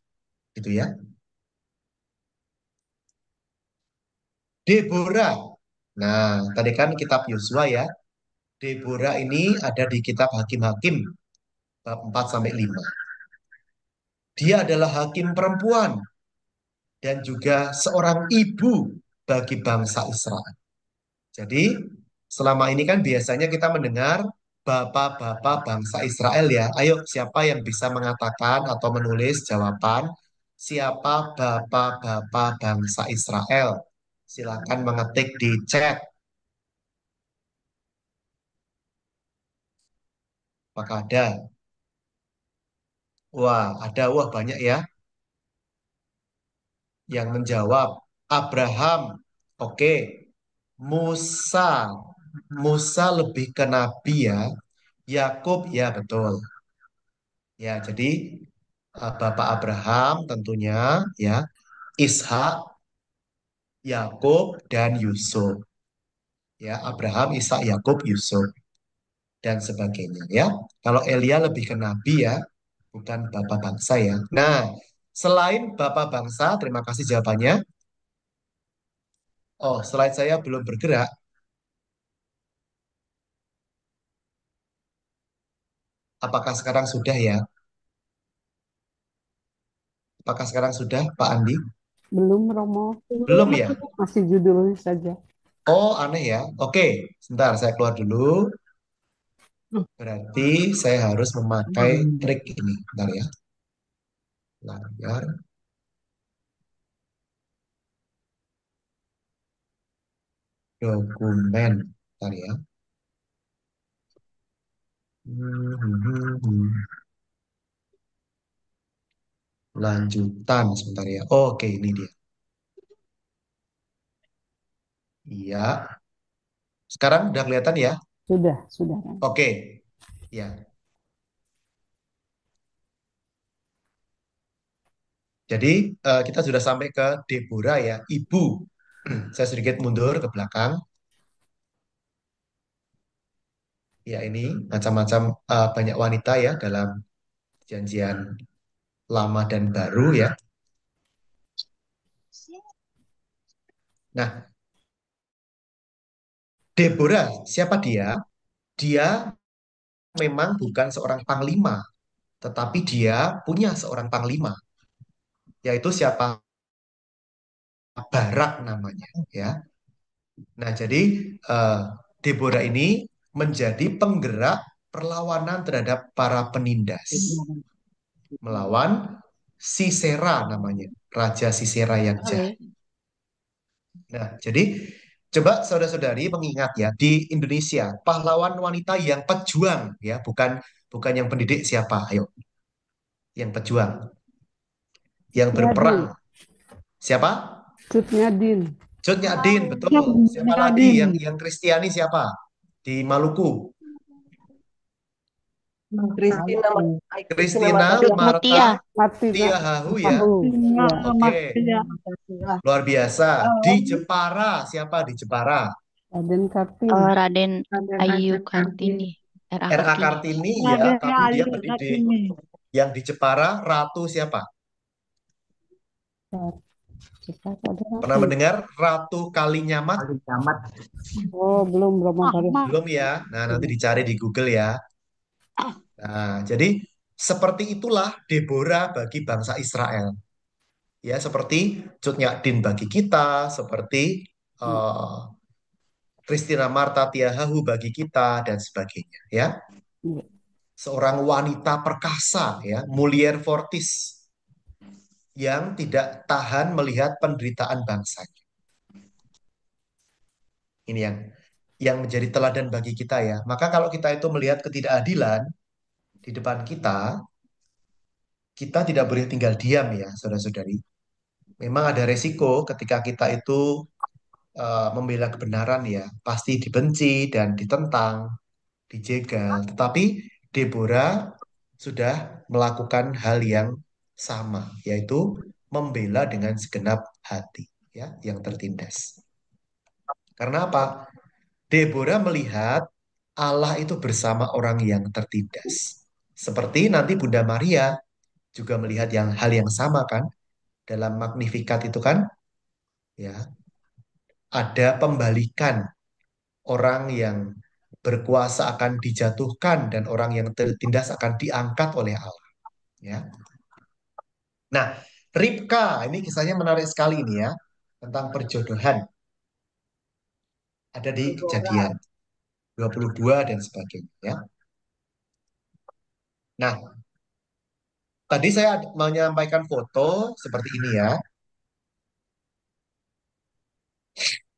Gitu ya. Deborah. Nah, tadi kan kitab Yosua ya. Deborah ini ada di kitab Hakim-Hakim bab 4 sampai 5. Dia adalah hakim perempuan dan juga seorang ibu bagi bangsa Israel. Jadi, selama ini kan biasanya kita mendengar bapak-bapak bangsa Israel ya. Ayo, siapa yang bisa mengatakan atau menulis jawaban siapa bapak-bapak bangsa Israel? Silakan mengetik di chat. Apakah ada? Wah, ada. Wah, banyak ya yang menjawab. Abraham, oke. Musa, Musa lebih ke nabi ya. Yakub, ya betul. Ya, jadi Bapak Abraham tentunya ya. Ishak, Yakub, dan Yusuf. Ya, Abraham, Ishak, Yakub, Yusuf, dan sebagainya ya. Kalau Elia lebih ke nabi ya, bukan bapak bangsa ya. Nah, selain bapak bangsa, terima kasih jawabannya. Oh, slide saya belum bergerak. Apakah sekarang sudah ya? Apakah sekarang sudah, Pak Andi? Belum, Romo. Belum ya? Masih judulnya saja. Oh, aneh ya. Oke, sebentar saya keluar dulu. Berarti saya harus memakai trik ini. Bentar ya. Layar. Dokumen. Bentar ya. Lanjutan sebentar ya. Oke, ini dia. Iya. Sekarang udah kelihatan ya? Sudah. Oke. Ya. Jadi kita sudah sampai ke Deborah ya, ibu. Saya sedikit mundur ke belakang. Ya ini macam-macam banyak wanita ya dalam perjanjian lama dan baru ya. Nah, Deborah, siapa dia? Dia memang bukan seorang panglima, tetapi dia punya seorang panglima, yaitu siapa? Barak namanya ya. Nah, jadi eh, Deborah ini menjadi penggerak perlawanan terhadap para penindas, melawan Sisera namanya, Raja Sisera yang jahat. Nah, jadi coba saudara-saudari mengingat ya, di Indonesia pahlawan wanita yang pejuang ya, bukan yang pendidik siapa? Ayo, yang pejuang, yang berperang. Siapa? Cut Nyadin. Cut Nyadin, betul. Siapa lagi? Yang Kristiani siapa? Di Maluku. Kristina Marta Tiahahu ya. Oke. Luar biasa. Di Jepara, siapa di Jepara? Raden Kartini. Raden Ayu Kartini. R.A. R.A. Kartini. Kartini ya, tapi dia pendidik yang di Jepara Ratu siapa? Kita ada Pernah apa? mendengar Ratu Kalinyamat? Oh, belum hari. Belum ya? Nah, nanti dicari di Google ya. Nah, jadi seperti itulah Deborah bagi bangsa Israel. Ya, seperti Cut Nyak bagi kita, seperti eh, Christina Marta Tiahahu bagi kita dan sebagainya. Ya, Iya. seorang wanita perkasa, ya, Mulier Fortis yang tidak tahan melihat penderitaan bangsanya. Ini yang menjadi teladan bagi kita ya. Maka kalau kita itu melihat ketidakadilan di depan kita, kita tidak boleh tinggal diam ya, saudara-saudari. Memang ada resiko ketika kita itu membela kebenaran ya, pasti dibenci dan ditentang, dijegal. Tetapi Deborah sudah melakukan hal yang sama, yaitu membela dengan segenap hati, ya, yang tertindas. Karena apa? Deborah melihat Allah itu bersama orang yang tertindas. Seperti nanti Bunda Maria juga melihat hal yang sama kan dalam Magnificat itu kan, ya, ada pembalikan orang yang berkuasa akan dijatuhkan dan orang yang tertindas akan diangkat oleh Allah, ya. Nah, Ribka ini kisahnya menarik sekali ini ya, tentang perjodohan. Ada di Kejadian 22 dan sebagainya ya. Nah, tadi saya menyampaikan foto seperti ini ya.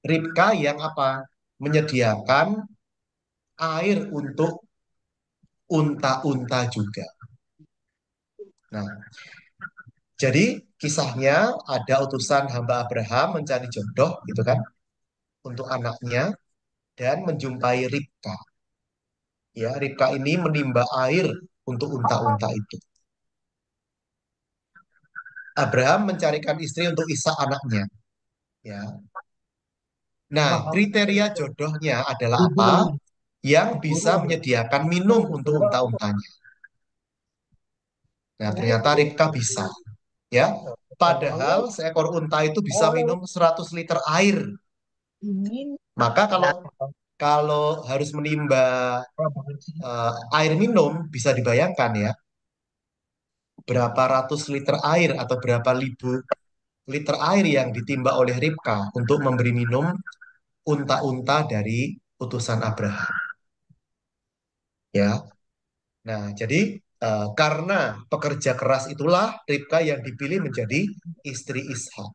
Ribka yang apa? Menyediakan air untuk unta-unta juga. Nah, jadi kisahnya ada utusan hamba Abraham mencari jodoh gitu kan untuk anaknya dan menjumpai Ribka. Ya, Ribka ini menimba air untuk unta-unta itu. Abraham mencarikan istri untuk Ishak anaknya. Ya. Nah, kriteria jodohnya adalah apa? Yang bisa menyediakan minum untuk unta-untanya. Nah, ternyata Ribka bisa. Ya, padahal seekor unta itu bisa minum 100 liter air. Maka kalau harus menimba air minum, bisa dibayangkan ya, berapa ratus liter air atau berapa ribu liter air yang ditimba oleh Ribka untuk memberi minum unta-unta dari utusan Abraham. Ya, nah jadi karena pekerja keras itulah Ribka yang dipilih menjadi istri Ishak.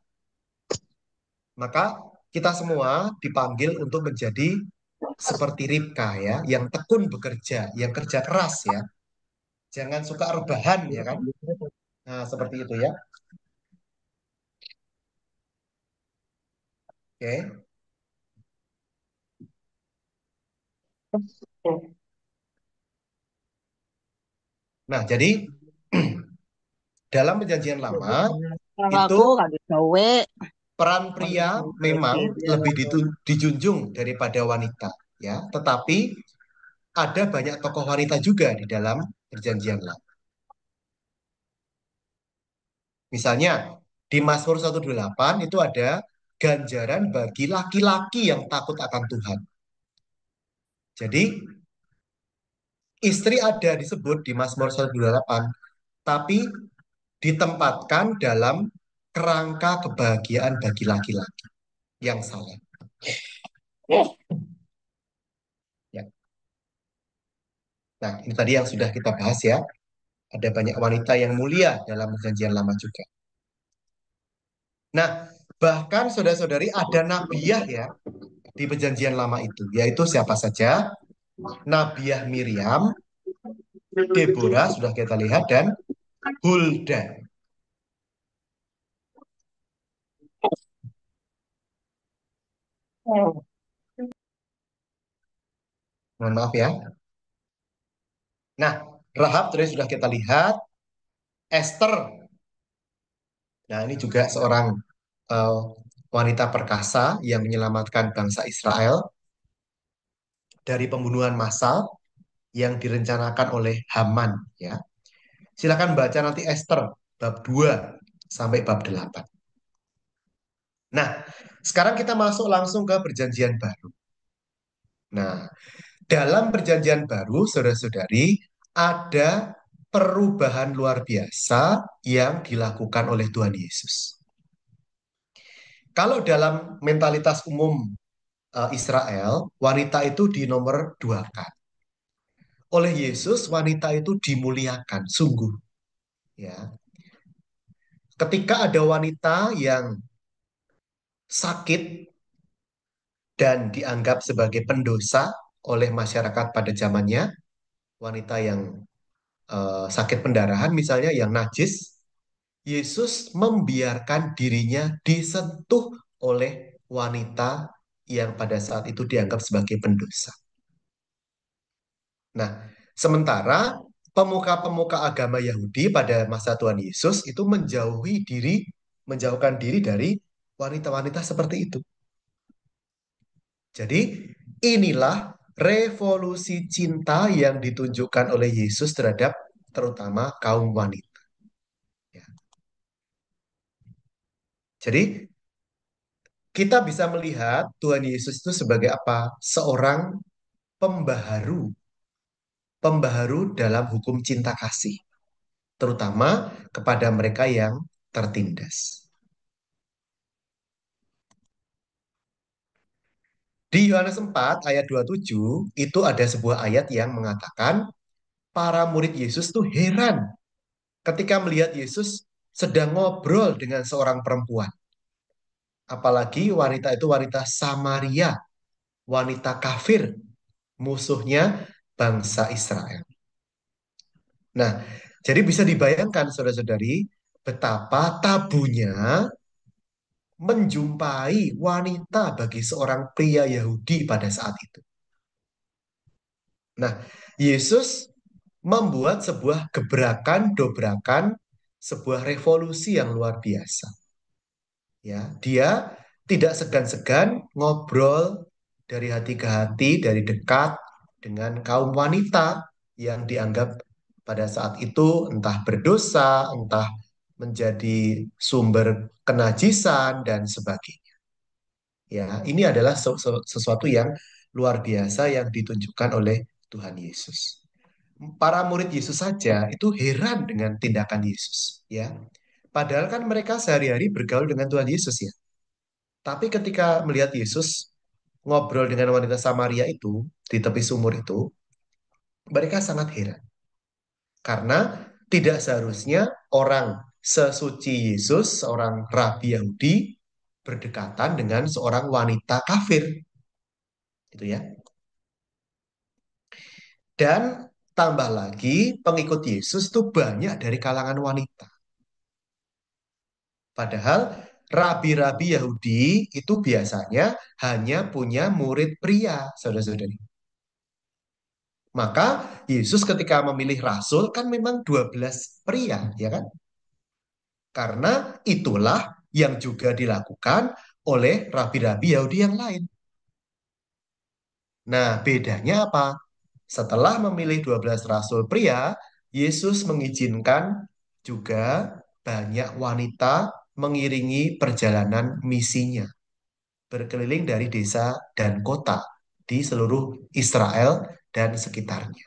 Maka kita semua dipanggil untuk menjadi seperti Ribka ya, yang tekun bekerja, yang kerja keras ya. Jangan suka rebahan ya kan. Nah, seperti itu ya. Oke. Nah, jadi dalam perjanjian lama itu peran pria memang lebih dijunjung daripada wanita ya, tetapi ada banyak tokoh wanita juga di dalam perjanjian lama. Misalnya di Mazmur 128 itu ada ganjaran bagi laki-laki yang takut akan Tuhan. Jadi istri ada disebut di Mazmur 128, tapi ditempatkan dalam kerangka kebahagiaan bagi laki-laki yang salah. Ya. Nah, ini tadi yang sudah kita bahas ya. Ada banyak wanita yang mulia dalam perjanjian lama juga. Nah, bahkan saudara-saudari ada nabiah ya di perjanjian lama itu, yaitu siapa saja? Nabiah Miriam, Deborah sudah kita lihat, dan Hulda. Mohon maaf ya. Nah, Rahab tadi sudah kita lihat, Esther. Nah, ini juga seorang wanita perkasa yang menyelamatkan bangsa Israel. dari pembunuhan massal yang direncanakan oleh Haman, ya. Silakan baca nanti Esther bab 2 sampai bab 8. Nah, sekarang kita masuk langsung ke perjanjian baru. Nah, dalam perjanjian baru, saudara-saudari, ada perubahan luar biasa yang dilakukan oleh Tuhan Yesus. Kalau dalam mentalitas umum Israel, wanita itu dinomor duakan. Oleh Yesus, wanita itu dimuliakan, sungguh. Ya, ketika ada wanita yang sakit dan dianggap sebagai pendosa oleh masyarakat pada zamannya, wanita yang sakit pendarahan misalnya, yang najis, Yesus membiarkan dirinya disentuh oleh wanita yang pada saat itu dianggap sebagai pendosa. Nah, sementara pemuka-pemuka agama Yahudi pada masa Tuhan Yesus itu menjauhkan diri dari wanita-wanita seperti itu. Jadi, inilah revolusi cinta yang ditunjukkan oleh Yesus terhadap terutama kaum wanita. Ya. Jadi, kita bisa melihat Tuhan Yesus itu sebagai apa? Seorang pembaharu. Pembaharu dalam hukum cinta kasih. Terutama kepada mereka yang tertindas. Di Yohanes 4 ayat 27 itu ada sebuah ayat yang mengatakan para murid Yesus tuh heran ketika melihat Yesus sedang ngobrol dengan seorang perempuan. Apalagi wanita itu wanita Samaria, wanita kafir, musuhnya bangsa Israel. Nah, jadi bisa dibayangkan saudara-saudari betapa tabunya menjumpai wanita bagi seorang pria Yahudi pada saat itu. Nah, Yesus membuat sebuah gebrakan, dobrakan, sebuah revolusi yang luar biasa. Ya, dia tidak segan-segan ngobrol dari hati ke hati, dari dekat dengan kaum wanita yang dianggap pada saat itu entah berdosa, entah menjadi sumber kenajisan dan sebagainya. Ya, ini adalah sesuatu yang luar biasa yang ditunjukkan oleh Tuhan Yesus. Para murid Yesus saja itu heran dengan tindakan Yesus, ya. Padahal kan mereka sehari-hari bergaul dengan Tuhan Yesus, ya. Tapi ketika melihat Yesus ngobrol dengan wanita Samaria itu di tepi sumur itu, mereka sangat heran. Karena tidak seharusnya orang sesuci Yesus, seorang rabi Yahudi, berdekatan dengan seorang wanita kafir. Gitu ya. Dan tambah lagi pengikut Yesus itu banyak dari kalangan wanita. Padahal rabi-rabi Yahudi itu biasanya hanya punya murid pria, saudara-saudari. Maka Yesus ketika memilih rasul kan memang 12 pria, ya kan? Karena itulah yang juga dilakukan oleh rabi-rabi Yahudi yang lain. Nah, bedanya apa? Setelah memilih 12 rasul pria, Yesus mengizinkan juga banyak wanita mengiringi perjalanan misinya, berkeliling dari desa dan kota di seluruh Israel dan sekitarnya.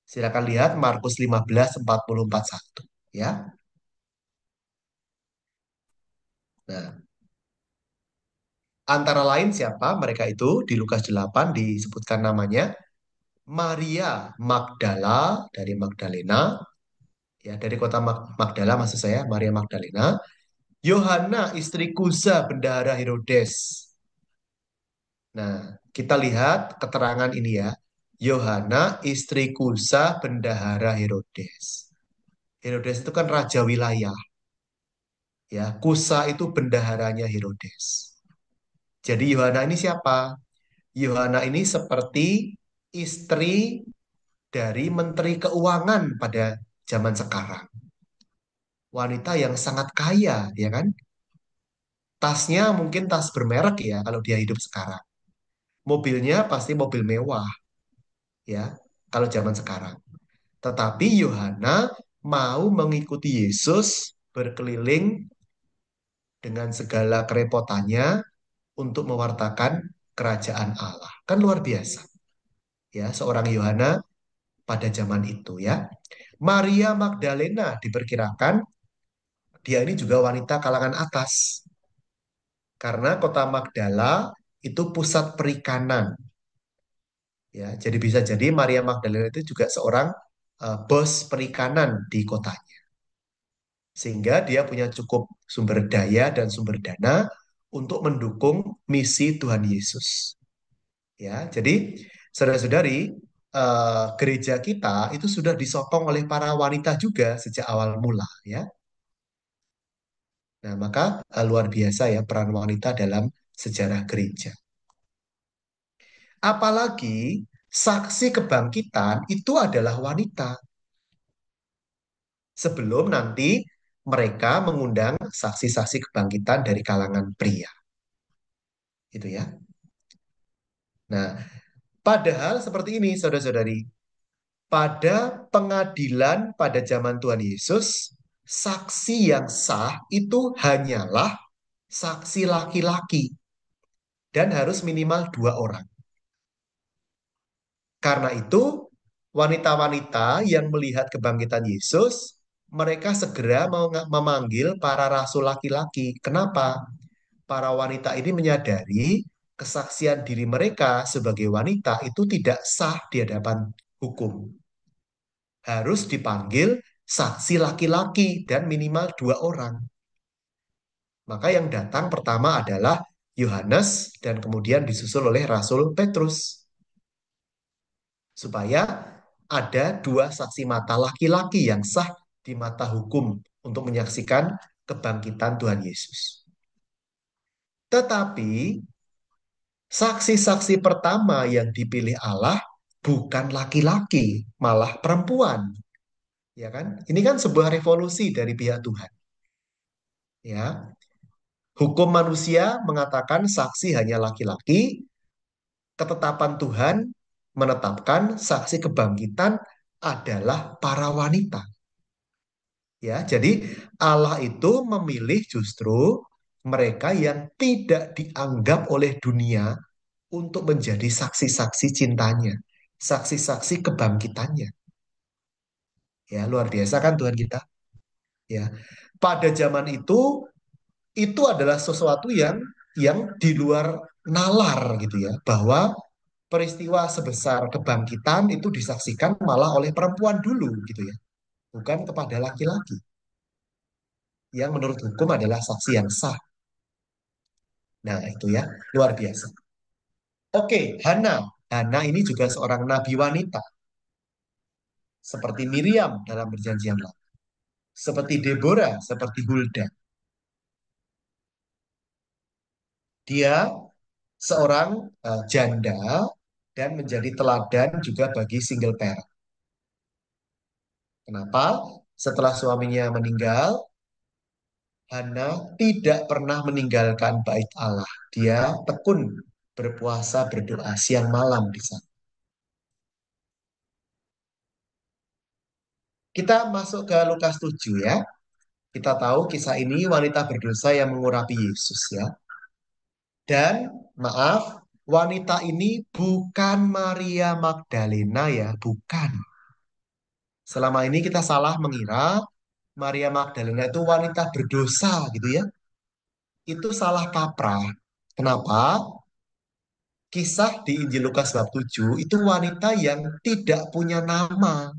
Silakan lihat Markus 15:44-1, ya. Nah, antara lain siapa mereka itu? Di Lukas 8 disebutkan namanya Maria Magdala dari Magdalena, ya, dari kota Magdala maksud saya, Maria Magdalena. Yohana istri Kuza bendahara Herodes. Nah, kita lihat keterangan ini ya. Yohana istri Kuza bendahara Herodes. Herodes itu kan raja wilayah. Ya, Kusa itu bendaharanya Herodes. Jadi Yohana ini siapa? Yohana ini seperti istri dari Menteri Keuangan pada zaman sekarang. Wanita yang sangat kaya, ya kan? Tasnya mungkin tas bermerek ya kalau dia hidup sekarang. Mobilnya pasti mobil mewah. ya, kalau zaman sekarang. Tetapi Yohana mau mengikuti Yesus berkeliling dengan segala kerepotannya untuk mewartakan kerajaan Allah. Kan luar biasa. Ya, seorang Yohana pada zaman itu ya. Maria Magdalena diperkirakan dia ini juga wanita kalangan atas. Karena kota Magdala itu pusat perikanan. Ya, jadi bisa jadi Maria Magdalena itu juga seorang bos perikanan di kotanya. Sehingga dia punya cukup sumber daya dan sumber dana untuk mendukung misi Tuhan Yesus. Ya, jadi saudara-saudari, gereja kita itu sudah disokong oleh para wanita juga sejak awal mula, ya. Nah, maka luar biasa ya peran wanita dalam sejarah gereja. Apalagi saksi kebangkitan itu adalah wanita. Sebelum nanti mereka mengundang saksi-saksi kebangkitan dari kalangan pria. Itu ya. Nah, padahal seperti ini saudara-saudari. Pada pengadilan pada zaman Tuhan Yesus, saksi yang sah itu hanyalah saksi laki-laki dan harus minimal 2 orang. Karena itu, wanita-wanita yang melihat kebangkitan Yesus, mereka segera mau memanggil para rasul laki-laki. Kenapa? Para wanita ini menyadari kesaksian diri mereka sebagai wanita itu tidak sah di hadapan hukum. Harus dipanggil saksi laki-laki dan minimal 2 orang. Maka yang datang pertama adalah Yohanes dan kemudian disusul oleh Rasul Petrus. Supaya ada 2 saksi mata laki-laki yang sah di mata hukum untuk menyaksikan kebangkitan Tuhan Yesus. Tetapi saksi-saksi pertama yang dipilih Allah bukan laki-laki, malah perempuan. Ya kan? Ini kan sebuah revolusi dari pihak Tuhan. Ya. Hukum manusia mengatakan saksi hanya laki-laki, ketetapan Tuhan menetapkan saksi kebangkitan adalah para wanita. Ya, jadi Allah itu memilih justru mereka yang tidak dianggap oleh dunia untuk menjadi saksi-saksi cintanya, saksi-saksi kebangkitannya. Ya, luar biasa kan Tuhan kita? Ya. Pada zaman itu adalah sesuatu yang di luar nalar gitu ya, bahwa peristiwa sebesar kebangkitan itu disaksikan malah oleh perempuan dulu gitu ya, bukan kepada laki-laki yang menurut hukum adalah saksi yang sah. Nah, itu ya, luar biasa. Oke, Hana. Hana ini juga seorang nabi wanita. Seperti Miriam dalam perjanjian lama. Seperti Deborah, seperti Hulda. Dia seorang janda dan menjadi teladan juga bagi single parent. Kenapa? Setelah suaminya meninggal, Hana tidak pernah meninggalkan bait Allah. Dia tekun berpuasa, berdoa siang malam di sana. Kita masuk ke Lukas 7 ya. Kita tahu kisah ini wanita berdosa yang mengurapi Yesus ya. Dan maaf, wanita ini bukan Maria Magdalena ya, bukan. Selama ini kita salah mengira Maria Magdalena itu wanita berdosa gitu ya. Itu salah kaprah. Kenapa? Kisah di Injil Lukas bab 7 itu wanita yang tidak punya nama.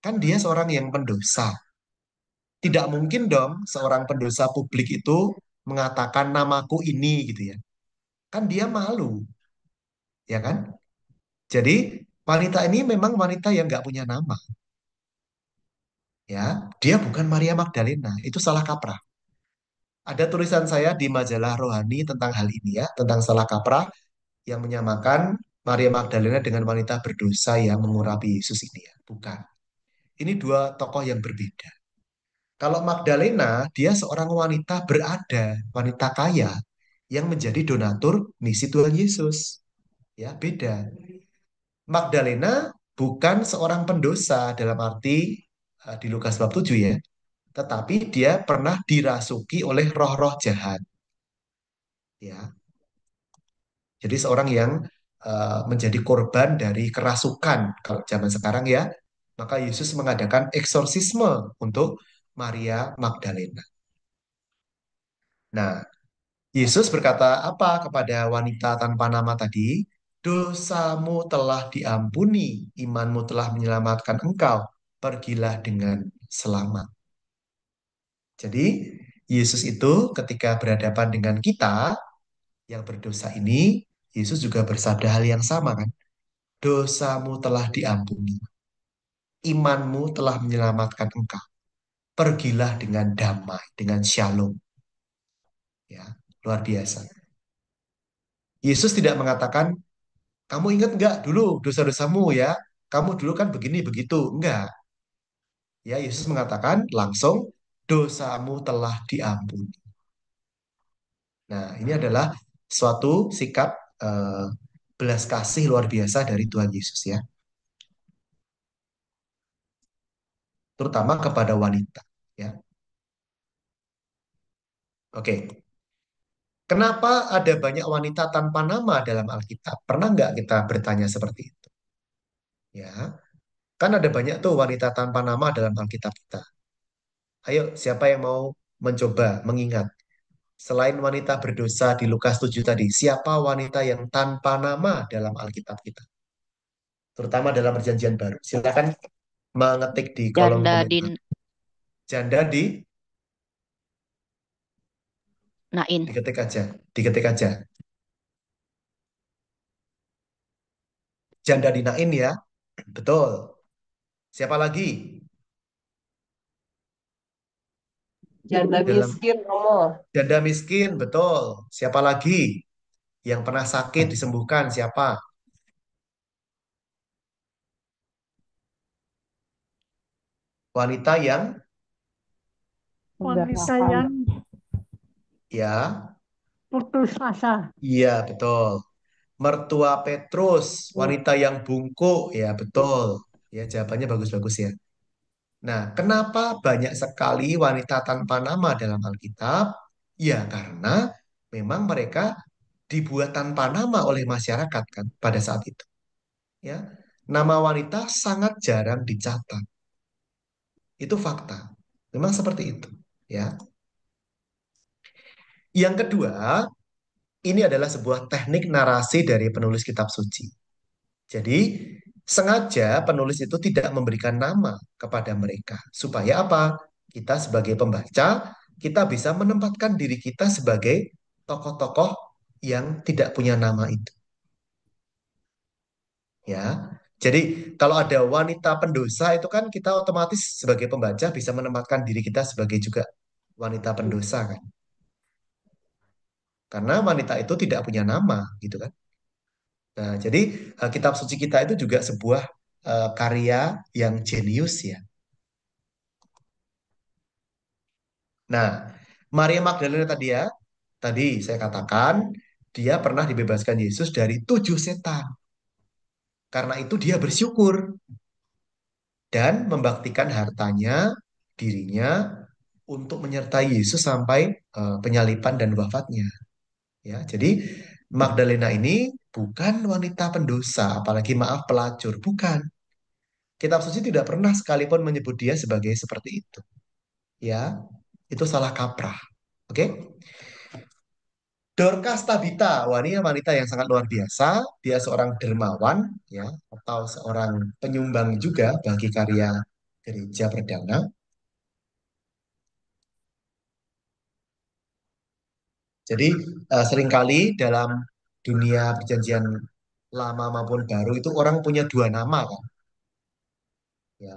Kan dia seorang yang pendosa. Tidak mungkin dong seorang pendosa publik itu mengatakan namaku ini gitu ya. Kan dia malu, ya kan? Jadi wanita ini memang wanita yang nggak punya nama. Ya, dia bukan Maria Magdalena. Itu salah kaprah. Ada tulisan saya di majalah Rohani tentang hal ini ya, tentang salah kaprah yang menyamakan Maria Magdalena dengan wanita berdosa yang mengurapi Yesus ini ya. Bukan. Ini 2 tokoh yang berbeda. Kalau Magdalena, dia seorang wanita berada, wanita kaya yang menjadi donatur misi Tuhan Yesus. Ya, beda. Magdalena bukan seorang pendosa dalam arti di Lukas bab 7 ya, tetapi dia pernah dirasuki oleh roh-roh jahat ya. Jadi seorang yang menjadi korban dari kerasukan kalau zaman sekarang ya, maka Yesus mengadakan eksorsisme untuk Maria Magdalena. Nah, Yesus berkata apa kepada wanita tanpa nama tadi? Dosamu telah diampuni, imanmu telah menyelamatkan engkau, pergilah dengan selamat. Jadi, Yesus itu ketika berhadapan dengan kita yang berdosa ini, Yesus juga bersabda hal yang sama kan? Dosamu telah diampuni, imanmu telah menyelamatkan engkau. Pergilah dengan damai, dengan shalom. Ya, luar biasa. Yesus tidak mengatakan, kamu ingat nggak dulu dosa-dosamu ya? Kamu dulu kan begini begitu. Enggak. Ya, Yesus mengatakan langsung, dosamu telah diampuni. Nah, ini adalah suatu sikap eh, belas kasih luar biasa dari Tuhan Yesus ya. Terutama kepada wanita. Ya, oke. Kenapa ada banyak wanita tanpa nama dalam Alkitab? Pernah nggak kita bertanya seperti itu? Ya, kan ada banyak tuh wanita tanpa nama dalam Alkitab kita. Ayo, siapa yang mau mencoba mengingat? Selain wanita berdosa di Lukas 7 tadi, siapa wanita yang tanpa nama dalam Alkitab kita? Terutama dalam Perjanjian Baru. Silakan mengetik di kolom Janda di komentar. Janda Nain. diketik aja, diketik aja. Janda dinain ya, betul. Siapa lagi? Janda Dalam miskin, Romo. janda miskin, betul. Siapa lagi? Yang pernah sakit disembuhkan, siapa? Wanita yang, Udah Wanita paham. yang ya, putus asa. iya, betul. Mertua Petrus, wanita yang bungkuk, ya, betul. Ya, jawabannya bagus-bagus ya. Nah, kenapa banyak sekali wanita tanpa nama dalam Alkitab? Ya, karena memang mereka dibuat tanpa nama oleh masyarakat kan pada saat itu. Ya, nama wanita sangat jarang dicatat. Itu fakta. Memang seperti itu. Ya. Yang kedua, ini adalah sebuah teknik narasi dari penulis kitab suci. Jadi, sengaja penulis itu tidak memberikan nama kepada mereka. Supaya apa? Kita sebagai pembaca, kita bisa menempatkan diri kita sebagai tokoh-tokoh yang tidak punya nama itu. Ya. Jadi, kalau ada wanita pendosa itu kan kita otomatis sebagai pembaca bisa menempatkan diri kita sebagai juga wanita pendosa kan. Karena wanita itu tidak punya nama gitu kan. Nah, jadi kitab suci kita itu juga sebuah karya yang jenius ya. Nah, Maria Magdalena tadi ya, tadi saya katakan dia pernah dibebaskan Yesus dari 7 setan. Karena itu dia bersyukur dan membaktikan hartanya, dirinya untuk menyertai Yesus sampai penyaliban dan wafatnya. Ya, jadi Magdalena ini bukan wanita pendosa, apalagi maaf pelacur, bukan. Kitab suci tidak pernah sekalipun menyebut dia sebagai seperti itu. Ya, itu salah kaprah. Oke? Dorcas Tabita, wah ini wanita yang sangat luar biasa. Dia seorang dermawan, ya, atau seorang penyumbang juga bagi karya gereja perdana. Jadi seringkali dalam dunia perjanjian lama maupun baru itu orang punya 2 nama kan. Ya.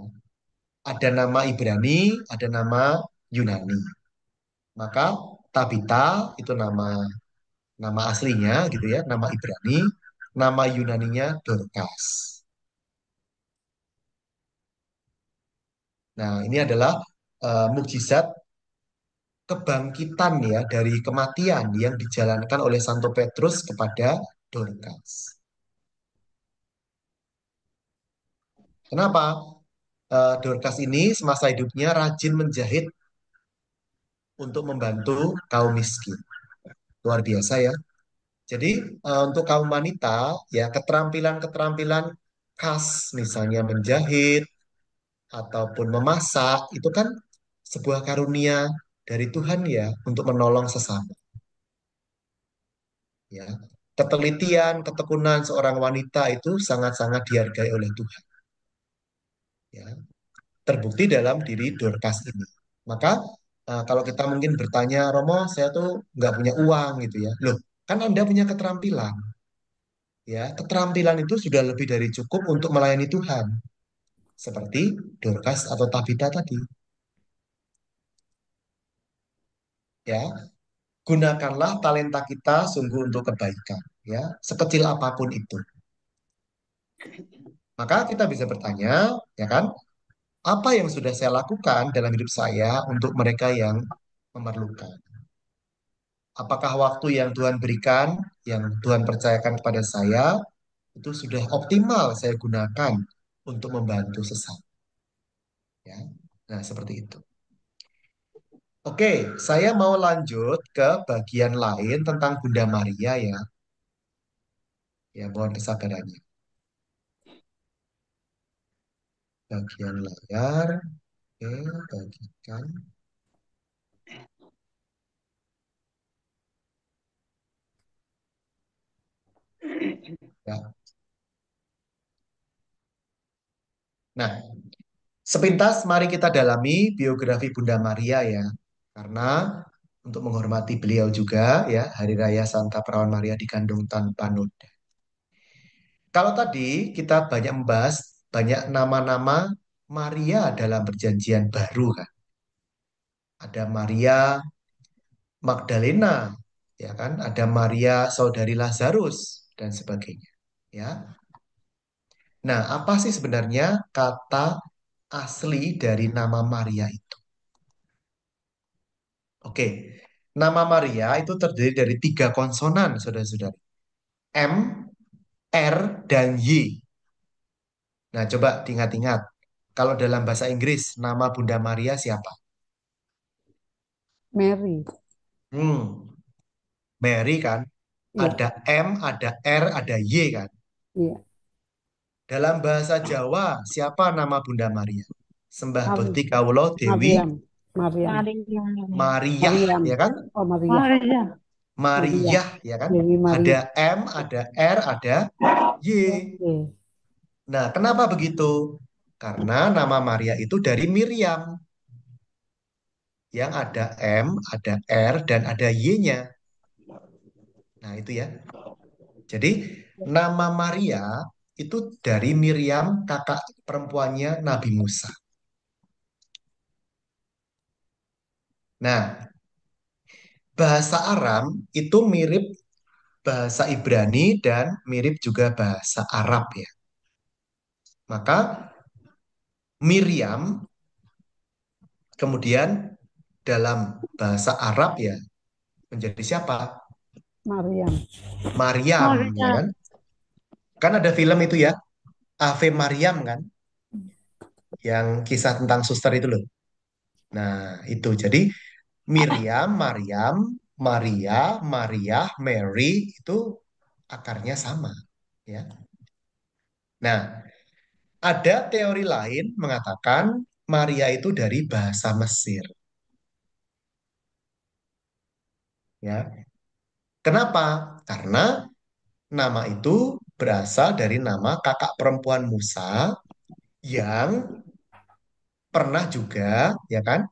Ada nama Ibrani, ada nama Yunani. Maka Tabita itu nama nama aslinya gitu ya, nama Ibrani, nama Yunaninya Dorcas. Nah, ini adalah mukjizat kebangkitan ya dari kematian yang dijalankan oleh Santo Petrus kepada Dorcas. Kenapa? Dorcas ini semasa hidupnya rajin menjahit untuk membantu kaum miskin. Luar biasa ya. Jadi untuk kaum wanita ya keterampilan-keterampilan khas misalnya menjahit ataupun memasak itu kan sebuah karunia dari Tuhan ya untuk menolong sesama ya. Ketelitian, ketekunan seorang wanita itu sangat-sangat dihargai oleh Tuhan ya. Terbukti dalam diri Dorcas ini. Maka kalau kita mungkin bertanya, Romo, saya tuh nggak punya uang gitu ya. Loh, kan Anda punya keterampilan. Ya, keterampilan itu sudah lebih dari cukup untuk melayani Tuhan. Seperti Dorcas atau Tabita tadi. Ya, gunakanlah talenta kita sungguh untuk kebaikan. Ya, sekecil apapun itu. Maka kita bisa bertanya, ya kan? Apa yang sudah saya lakukan dalam hidup saya untuk mereka yang memerlukan? Apakah waktu yang Tuhan berikan, yang Tuhan percayakan kepada saya, itu sudah optimal saya gunakan untuk membantu sesama? Ya, nah seperti itu. Oke, saya mau lanjut ke bagian lain tentang Bunda Maria ya. Ya, mohon kesabarannya. Bagian layar, oke, bagikan. Ya. Nah, sepintas mari kita dalami biografi Bunda Maria ya. Karena untuk menghormati beliau juga ya, Hari Raya Santa Perawan Maria dikandung tanpa noda. Kalau tadi kita banyak membahas banyak nama-nama Maria dalam perjanjian baru kan. Ada Maria Magdalena, ya kan? Ada Maria saudari Lazarus dan sebagainya. Ya. Nah, apa sih sebenarnya kata asli dari nama Maria itu? Oke, nama Maria itu terdiri dari 3 konsonan, saudara-saudari. M, R, dan Y. Nah, coba diingat-ingat. Kalau dalam bahasa Inggris, nama Bunda Maria siapa? Mary. Mary kan? Iya, Ada M, ada R, ada Y kan? iya. Dalam bahasa Jawa, siapa nama Bunda Maria? Sembah Mari- Bekti Kawulo Dewi Mariam. Mariam. Mariah, Mariam. ya kan? Oh, Maria. Maria. Mariah, ya kan? Dewi Ada Maria. M, ada R, ada Y. Oke. Nah, kenapa begitu? Karena nama Maria itu dari Miriam. Yang ada M, ada R, dan ada Y-nya. Nah, itu ya. Jadi, nama Maria itu dari Miriam, kakak perempuannya Nabi Musa. Nah, bahasa Aram itu mirip bahasa Ibrani dan mirip juga bahasa Arab ya. Maka Miriam kemudian dalam bahasa Arab ya menjadi siapa? Mariam. Maryam, ya kan? Kan ada film itu ya, Ave Maryam kan, yang kisah tentang suster itu loh. Nah, itu jadi Miriam, Maryam, Maria, Maria, Mary itu akarnya sama, ya. Nah, ada teori lain mengatakan Maria itu dari bahasa Mesir, ya. Kenapa? Karena nama itu berasal dari nama kakak perempuan Musa yang pernah juga, ya kan,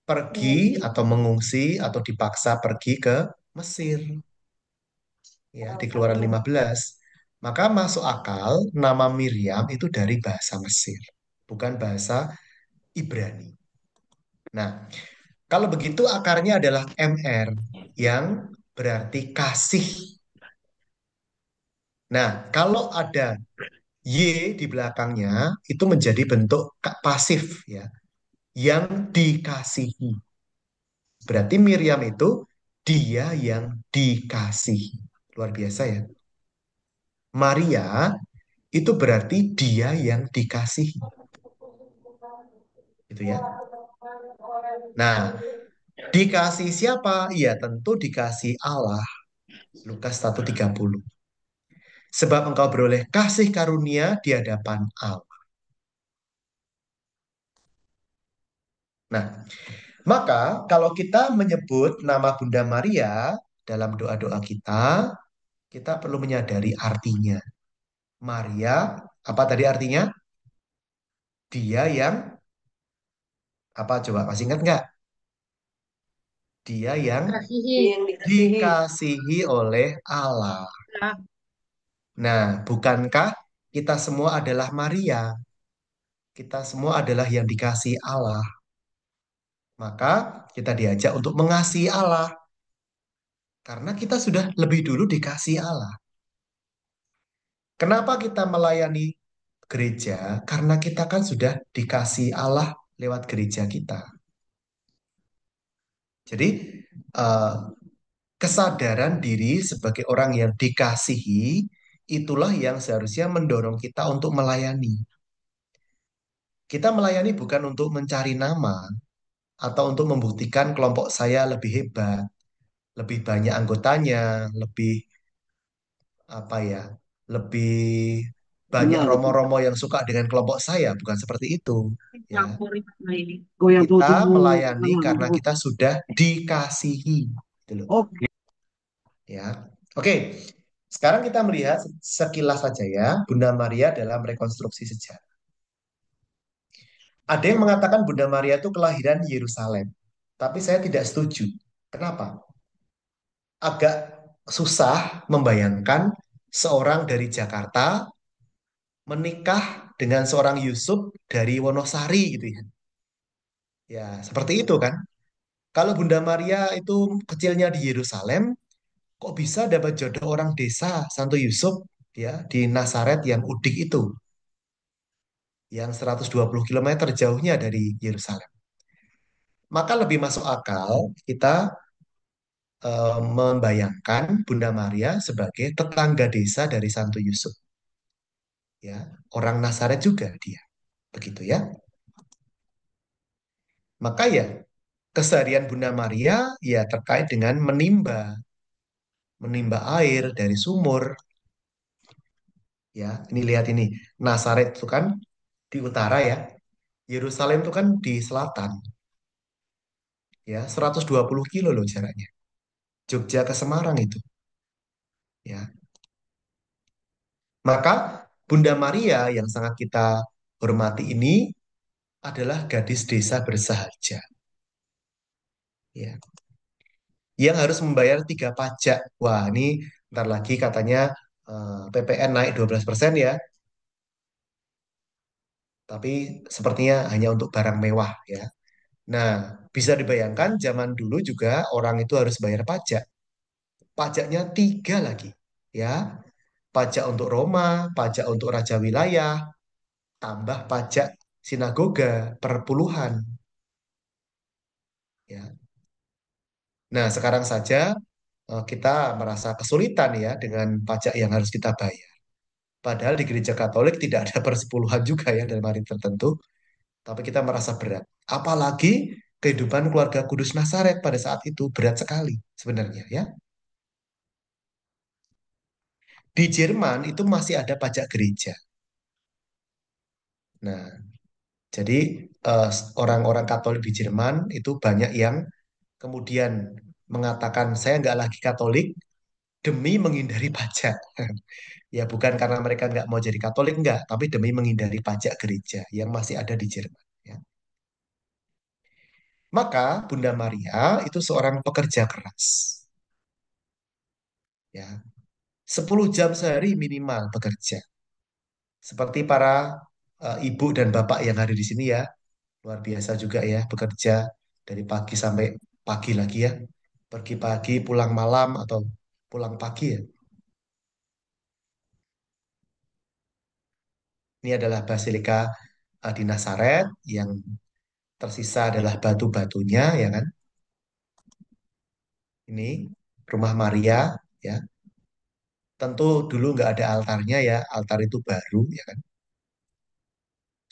pergi atau mengungsi atau dipaksa pergi ke Mesir, ya, di Keluaran 15. Maka masuk akal nama Miriam itu dari bahasa Mesir, bukan bahasa Ibrani. Nah, kalau begitu akarnya adalah MR yang berarti kasih. Nah, kalau ada Y di belakangnya itu menjadi bentuk pasif ya, yang dikasihi. Berarti Miriam itu dia yang dikasihi. Luar biasa ya. Maria itu berarti dia yang dikasihi. Gitu ya. Nah, dikasih siapa? Ya tentu dikasih Allah. Lukas 1:30. Sebab engkau beroleh kasih karunia di hadapan Allah. Nah, maka kalau kita menyebut nama Bunda Maria dalam doa-doa kita perlu menyadari artinya. Maria, apa tadi artinya? Dia yang, apa coba masih ingat nggak? Dia yang Yang dikasihi. dikasihi oleh Allah. Nah, bukankah kita semua adalah Maria? Kita semua adalah yang dikasihi Allah. Maka kita diajak untuk mengasihi Allah. Karena kita sudah lebih dulu dikasihi Allah. Kenapa kita melayani gereja? Karena kita kan sudah dikasihi Allah lewat gereja kita. Jadi, eh, kesadaran diri sebagai orang yang dikasihi, itulah yang seharusnya mendorong kita untuk melayani. Kita melayani bukan untuk mencari nama atau untuk membuktikan kelompok saya lebih hebat, lebih banyak anggotanya, lebih apa ya, lebih banyak romo-romo yang suka dengan kelompok saya, bukan seperti itu. Ya, kita melayani karena kita sudah dikasihi, gitu loh. Ya, oke. Sekarang kita melihat sekilas saja ya, Bunda Maria dalam rekonstruksi sejarah. Ada yang mengatakan Bunda Maria itu kelahiran di Yerusalem, tapi saya tidak setuju. Kenapa? Agak susah membayangkan seorang dari Jakarta menikah dengan seorang Yusuf dari Wonosari gitu ya. Ya, seperti itu kan. Kalau Bunda Maria itu kecilnya di Yerusalem, kok bisa dapat jodoh orang desa Santo Yusuf ya di Nazaret yang udik itu, yang 120 kilometer jauhnya dari Yerusalem. Maka lebih masuk akal kita membayangkan Bunda Maria sebagai tetangga desa dari Santo Yusuf. Ya, orang Nazaret juga dia. Begitu ya. Maka ya keseharian Bunda Maria ya terkait dengan menimba air dari sumur. Ya, ini lihat ini. Nazaret itu kan di utara ya. Yerusalem itu kan di selatan. Ya, 120 kilo loh jaraknya. Jogja ke Semarang itu. Ya. Maka Bunda Maria yang sangat kita hormati ini adalah gadis desa bersahaja. Ya. Yang harus membayar 3 pajak. Wah, ini ntar lagi katanya PPN naik 12% ya. Tapi sepertinya hanya untuk barang mewah ya. Nah, bisa dibayangkan zaman dulu juga orang itu harus bayar pajak. Pajaknya 3 lagi. Ya, pajak untuk Roma, pajak untuk Raja Wilayah, tambah pajak sinagoga per puluhan. Ya. Nah, sekarang saja kita merasa kesulitan ya dengan pajak yang harus kita bayar. Padahal di gereja Katolik tidak ada persepuluhan juga ya dalam hari tertentu, tapi kita merasa berat. Apalagi kehidupan keluarga Kudus Nazaret pada saat itu berat sekali sebenarnya ya. Di Jerman itu masih ada pajak gereja. Nah, jadi orang-orang Katolik di Jerman itu banyak yang kemudian mengatakan saya nggak lagi Katolik demi menghindari pajak. Ya bukan karena mereka nggak mau jadi Katolik, nggak, tapi demi menghindari pajak gereja yang masih ada di Jerman. Ya. Maka Bunda Maria itu seorang pekerja keras. Ya, 10 jam sehari minimal bekerja. Seperti para ibu dan bapak yang ada di sini ya, luar biasa juga ya bekerja dari pagi sampai pagi lagi ya. Pergi pagi, pulang malam atau pulang pagi ya. Ini adalah Basilika di Nazaret yang tersisa adalah batu-batunya ya kan. Ini rumah Maria ya. Tentu dulu nggak ada altarnya ya, altar itu baru ya kan.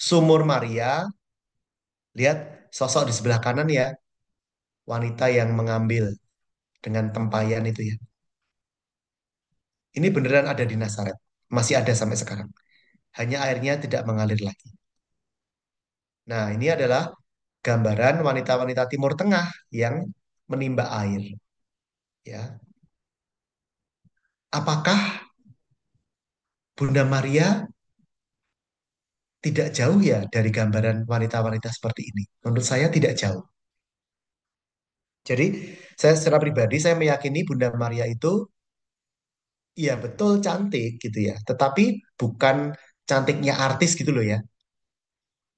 Sumur Maria, lihat sosok di sebelah kanan ya, wanita yang mengambil dengan tempayan itu ya. Ini beneran ada di Nazaret, masih ada sampai sekarang. Hanya airnya tidak mengalir lagi. Nah, ini adalah gambaran wanita-wanita Timur Tengah yang menimba air. Ya, apakah Bunda Maria tidak jauh ya dari gambaran wanita-wanita seperti ini? Menurut saya tidak jauh. Jadi, saya secara pribadi saya meyakini Bunda Maria itu iya betul cantik gitu ya, tetapi bukan cantiknya artis gitu loh ya.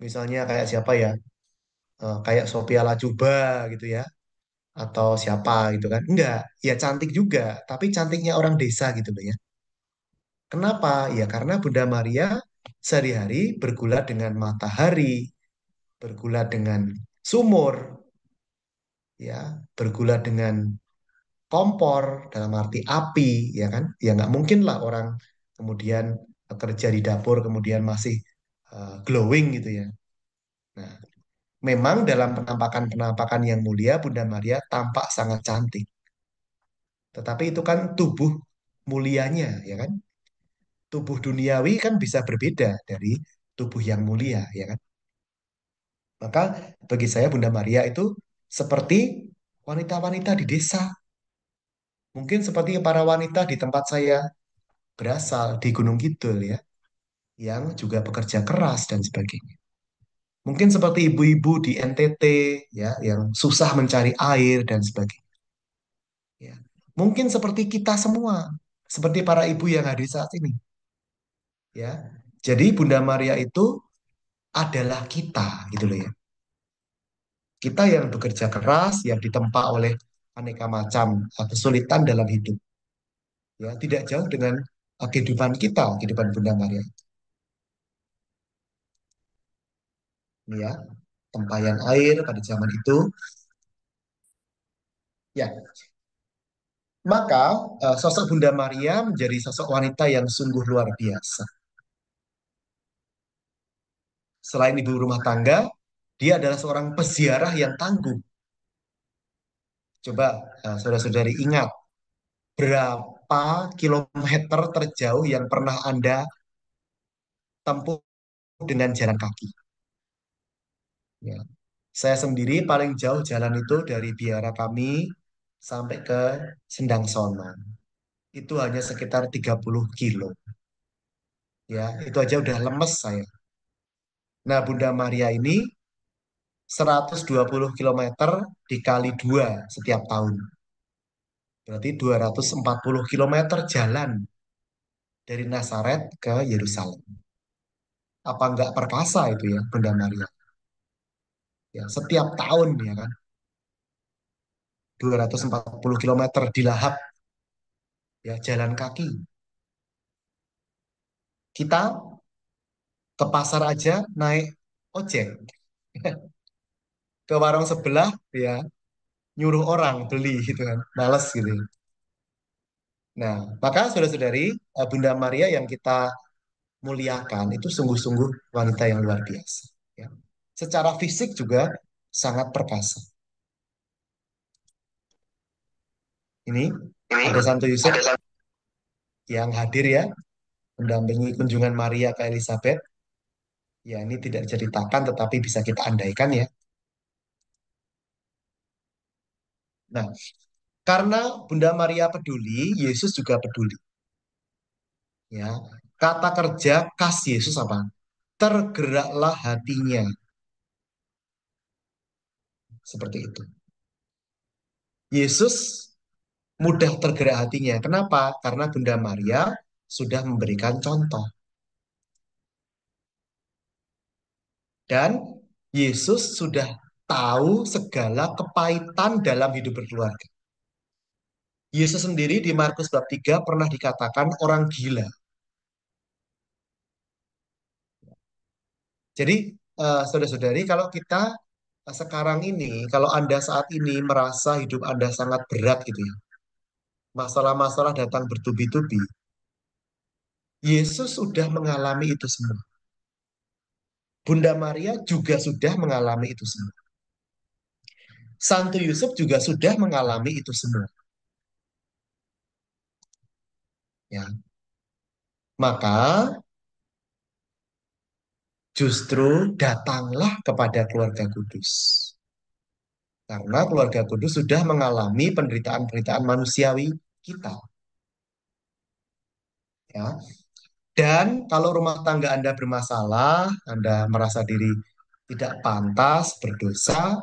Misalnya kayak siapa ya? Kayak Sophia Latjuba gitu ya, atau siapa gitu kan? Enggak, ya cantik juga, tapi cantiknya orang desa gitu loh ya. Kenapa? Ya karena Bunda Maria sehari-hari bergulat dengan matahari, bergulat dengan sumur, ya, bergulat dengan kompor dalam arti api, ya kan? Ya nggak mungkin lah orang kemudian kerja di dapur kemudian masih glowing gitu ya. Nah, memang dalam penampakan-penampakan yang mulia Bunda Maria tampak sangat cantik. Tetapi itu kan tubuh mulianya, ya kan? Tubuh duniawi kan bisa berbeda dari tubuh yang mulia, ya kan? Maka bagi saya Bunda Maria itu seperti wanita-wanita di desa. Mungkin seperti para wanita di tempat saya berasal di Gunung Kidul ya, yang juga bekerja keras dan sebagainya. Mungkin seperti ibu-ibu di NTT ya, yang susah mencari air dan sebagainya. Ya. Mungkin seperti kita semua, seperti para ibu yang hadir saat ini. Ya, jadi Bunda Maria itu adalah kita, gitu loh ya. Kita yang bekerja keras, yang ditempa oleh aneka macam kesulitan dalam hidup. Ya, tidak jauh dengan kehidupan kita, kehidupan Bunda Maria. Ini ya, tempayan air pada zaman itu. Ya, maka sosok Bunda Maria menjadi sosok wanita yang sungguh luar biasa. Selain ibu rumah tangga, dia adalah seorang peziarah yang tangguh. Coba saudara-saudari ingat, berapa kilometer terjauh yang pernah Anda tempuh dengan jalan kaki? Ya. Saya sendiri paling jauh jalan itu dari biara kami sampai ke Sendang Sono. Itu hanya sekitar 30 kilo. Ya, itu aja udah lemes saya. Nah, Bunda Maria ini 120 kilometer dikali 2 setiap tahun. Berarti 240 kilometer jalan dari Nazaret ke Yerusalem. Apa enggak perkasa itu ya, Bunda Maria? Ya, setiap tahun ya kan, 240 kilometer dilahap ya jalan kaki. Kita ke pasar aja naik ojek. Ke warung sebelah ya nyuruh orang beli gitu kan. Males gitu. Nah, maka saudara-saudari, Bunda Maria yang kita muliakan itu sungguh-sungguh wanita yang luar biasa. Ya. Secara fisik juga sangat perkasa. Ini ada Santo Yusuf yang hadir ya, mendampingi kunjungan Maria ke Elizabeth. Ya, ini tidak diceritakan tetapi bisa kita andaikan ya. Nah, karena Bunda Maria peduli, Yesus juga peduli. Ya, kata kerja khas Yesus apa? Tergeraklah hatinya. Seperti itu. Yesus mudah tergerak hatinya. Kenapa? Karena Bunda Maria sudah memberikan contoh. Dan Yesus sudah tahu segala kepahitan dalam hidup berkeluarga. Yesus sendiri di Markus bab 3 pernah dikatakan orang gila. Jadi, saudara-saudari, kalau kita sekarang ini, kalau Anda saat ini merasa hidup Anda sangat berat gitu ya, masalah-masalah datang bertubi-tubi, Yesus sudah mengalami itu semua. Bunda Maria juga sudah mengalami itu semua. Santo Yusuf juga sudah mengalami itu semua. Ya, maka justru datanglah kepada keluarga kudus. Karena keluarga kudus sudah mengalami penderitaan-penderitaan manusiawi kita. Ya. Dan kalau rumah tangga Anda bermasalah, Anda merasa diri tidak pantas, berdosa,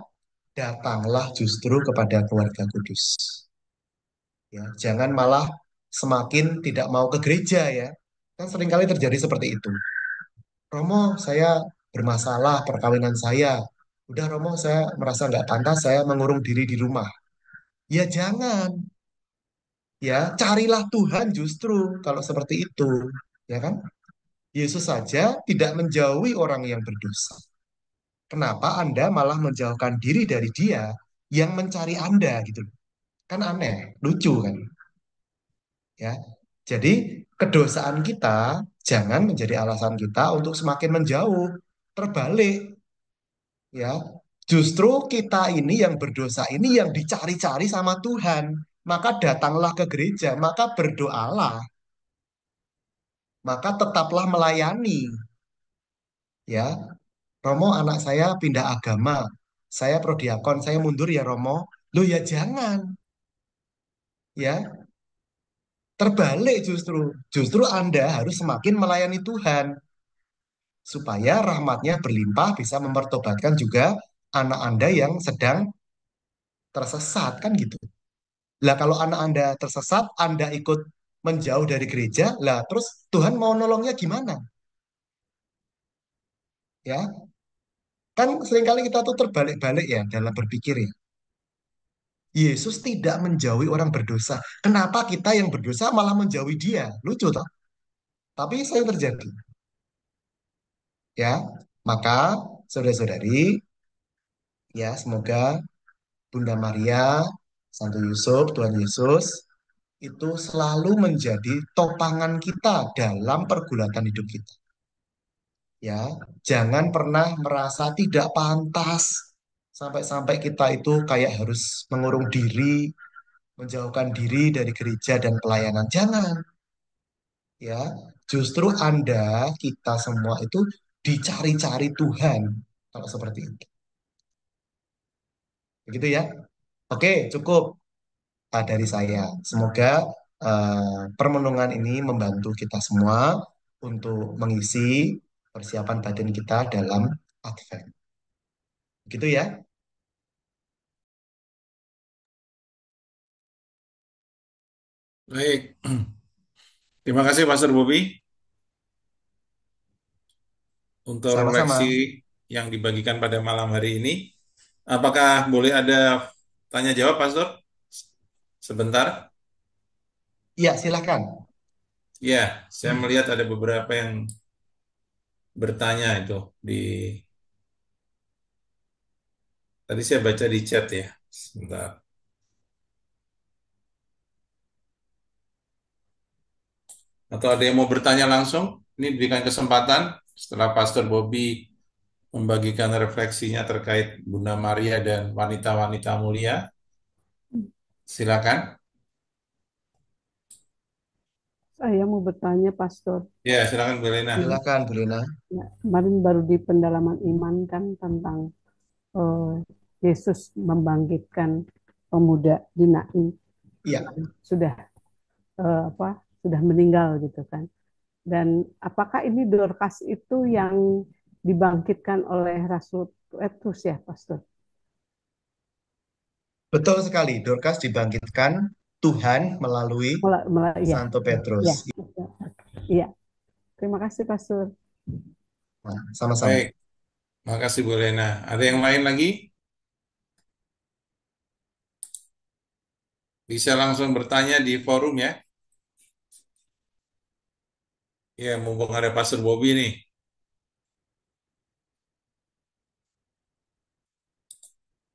datanglah justru kepada keluarga kudus. Ya, jangan malah semakin tidak mau ke gereja ya. Kan seringkali terjadi seperti itu. Romo, saya bermasalah perkawinan saya. Udah Romo, saya merasa nggak pantas, saya mengurung diri di rumah. Ya jangan, ya carilah Tuhan justru kalau seperti itu, ya kan? Yesus saja tidak menjauhi orang yang berdosa. Kenapa Anda malah menjauhkan diri dari Dia yang mencari Anda gitu? Kan aneh, lucu kan? Ya. Jadi kedosaan kita jangan menjadi alasan kita untuk semakin menjauh. Terbalik, ya. Justru kita ini yang berdosa ini yang dicari-cari sama Tuhan. Maka datanglah ke gereja, maka berdoalah, maka tetaplah melayani. Ya, Romo anak saya pindah agama, saya prodiakon, saya mundur ya Romo. Loh ya jangan, ya terbalik justru. Justru Anda harus semakin melayani Tuhan supaya rahmatnya berlimpah bisa mempertobatkan juga anak Anda yang sedang tersesat kan gitu. Lah kalau anak Anda tersesat, Anda ikut menjauh dari gereja, lah terus Tuhan mau nolongnya gimana? Ya, kan seringkali kita tuh terbalik-balik ya dalam berpikir ya. Yesus tidak menjauhi orang berdosa. Kenapa kita yang berdosa malah menjauhi dia? Lucu toh? Tapi sering terjadi. Ya, maka saudara-saudari, ya semoga Bunda Maria, Santo Yusuf, Tuhan Yesus itu selalu menjadi topangan kita dalam pergulatan hidup kita. Ya, jangan pernah merasa tidak pantas sampai-sampai kita itu kayak harus mengurung diri, menjauhkan diri dari gereja dan pelayanan. Jangan, ya. Justru Anda, kita semua itu dicari-cari Tuhan kalau seperti itu. Begitu ya. Oke, cukup dari saya. Semoga permenungan ini membantu kita semua untuk mengisi persiapan batin kita dalam Advent. Gitu ya. Baik. Terima kasih Pastor Bobby untuk Sama-sama. refleksi yang dibagikan pada malam hari ini. Apakah boleh ada tanya jawab, Pastor? Sebentar. Iya, silakan. Ya, saya melihat ada beberapa yang bertanya itu di tadi saya baca di chat ya. Sebentar. Atau ada yang mau bertanya langsung? Ini berikan kesempatan setelah Pastor Bobby membagikan refleksinya terkait Bunda Maria dan wanita-wanita mulia. Silakan. Saya mau bertanya, Pastor. Ya, silakan Bu Lena. Silakan, Bu Lena. Ya, kemarin baru di pendalaman iman kan tentang eh, Yesus membangkitkan pemuda di Nain. Iya. Sudah apa? Sudah meninggal gitu kan. Dan apakah ini Dorcas itu yang dibangkitkan oleh Rasul Petrus ya, Pastor? Betul sekali. Dorcas dibangkitkan Tuhan melalui Ya, Santo ya, Petrus. iya. Terima kasih, Pastor. Nah, sama-sama. Baik, makasih Bu Lena. Ada yang lain lagi? Bisa langsung bertanya di forum ya. Ya, mumpung ada Pastor Bobby nih.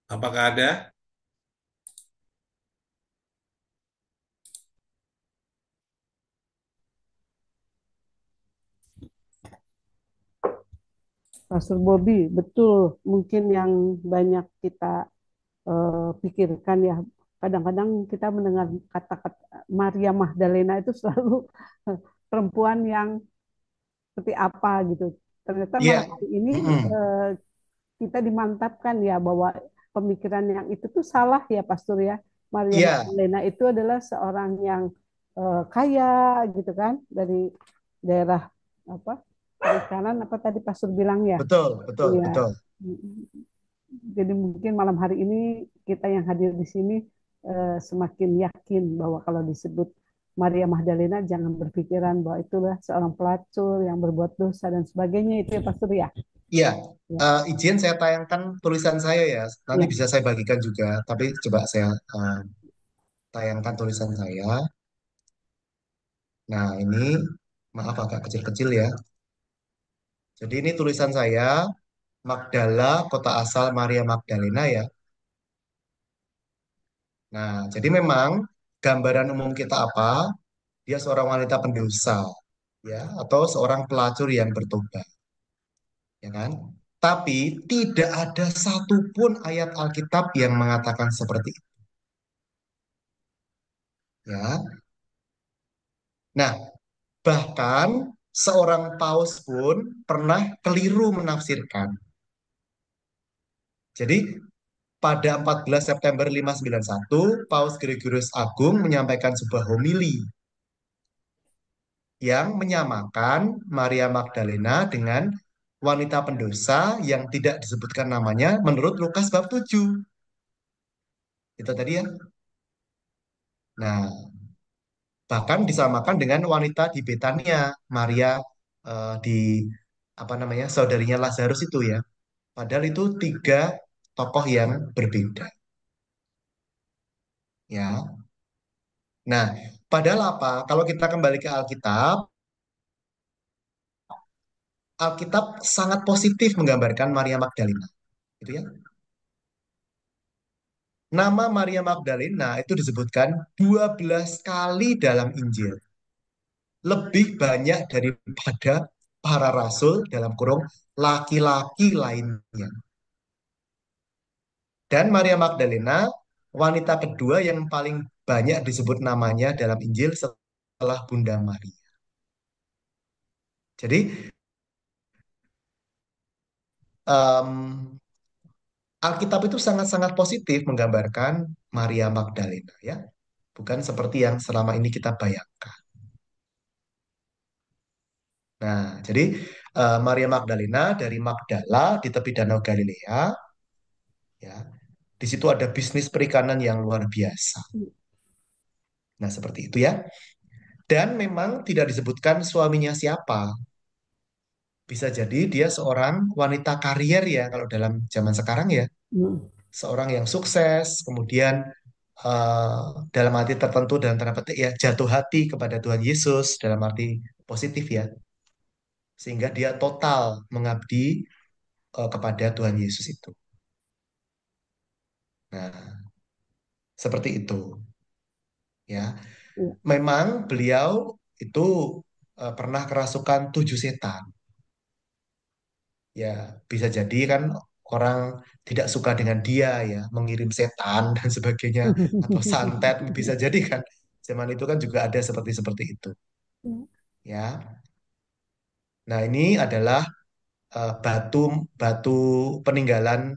Apakah ada? Pastor Bobby, betul. Mungkin yang banyak kita pikirkan ya. Kadang-kadang kita mendengar kata-kata Maria Magdalena itu selalu perempuan yang seperti apa gitu. Ternyata Iya, malam hari ini mm-mm. kita dimantapkan ya bahwa pemikiran yang itu tuh salah ya Pastor ya. Maria Iya, Magdalena itu adalah seorang yang kaya gitu kan dari daerah apa perikanan apa tadi Pastor bilang ya. betul, betul, Iya. betul. Jadi mungkin malam hari ini kita yang hadir di sini semakin yakin bahwa kalau disebut Maria Magdalena jangan berpikiran bahwa itulah seorang pelacur yang berbuat dosa dan sebagainya itu ya Pastor ya. Iya, Ya, izin saya tayangkan tulisan saya ya. Nanti ya. bisa saya bagikan juga, tapi coba saya tayangkan tulisan saya. Nah, ini maaf agak kecil-kecil ya. Jadi ini tulisan saya, Magdala, kota asal Maria Magdalena ya. Nah, jadi memang gambaran umum kita apa? Dia seorang wanita pendosa, ya, atau seorang pelacur yang bertobat, ya kan? Tapi tidak ada satupun ayat Alkitab yang mengatakan seperti itu, ya. Nah, bahkan seorang paus pun pernah keliru menafsirkan. Jadi pada 14 September 591, Paus Gregorius Agung menyampaikan sebuah homili yang menyamakan Maria Magdalena dengan wanita pendosa yang tidak disebutkan namanya menurut Lukas bab 7. Itu tadi ya. Nah, bahkan disamakan dengan wanita di Betania, Maria di apa namanya saudarinya Lazarus itu ya. Padahal itu tiga tokoh yang berbeda. Ya. Nah, padahal apa? Kalau kita kembali ke Alkitab, Alkitab sangat positif menggambarkan Maria Magdalena. Gitu ya. Nama Maria Magdalena itu disebutkan 12 kali dalam Injil. Lebih banyak daripada para rasul dalam kurung laki-laki lainnya. Dan Maria Magdalena, wanita kedua yang paling banyak disebut namanya dalam Injil setelah Bunda Maria. Jadi em, Alkitab itu sangat-sangat positif menggambarkan Maria Magdalena ya, bukan seperti yang selama ini kita bayangkan. Nah, jadi Maria Magdalena dari Magdala di tepi Danau Galilea ya. Di situ ada bisnis perikanan yang luar biasa. Nah, seperti itu ya. Dan memang tidak disebutkan suaminya siapa. Bisa jadi dia seorang wanita karier ya kalau dalam zaman sekarang ya. Hmm. Seorang yang sukses, kemudian eh, dalam arti tertentu dalam tanda petik ya jatuh hati kepada Tuhan Yesus dalam arti positif ya, sehingga dia total mengabdi kepada Tuhan Yesus itu. Nah, seperti itu ya. Ya. Memang beliau itu pernah kerasukan 7 setan. Ya, bisa jadi kan orang tidak suka dengan dia ya, mengirim setan dan sebagainya atau santet bisa jadi kan. Zaman itu kan juga ada seperti seperti itu. Ya. Nah, ini adalah batu batu peninggalan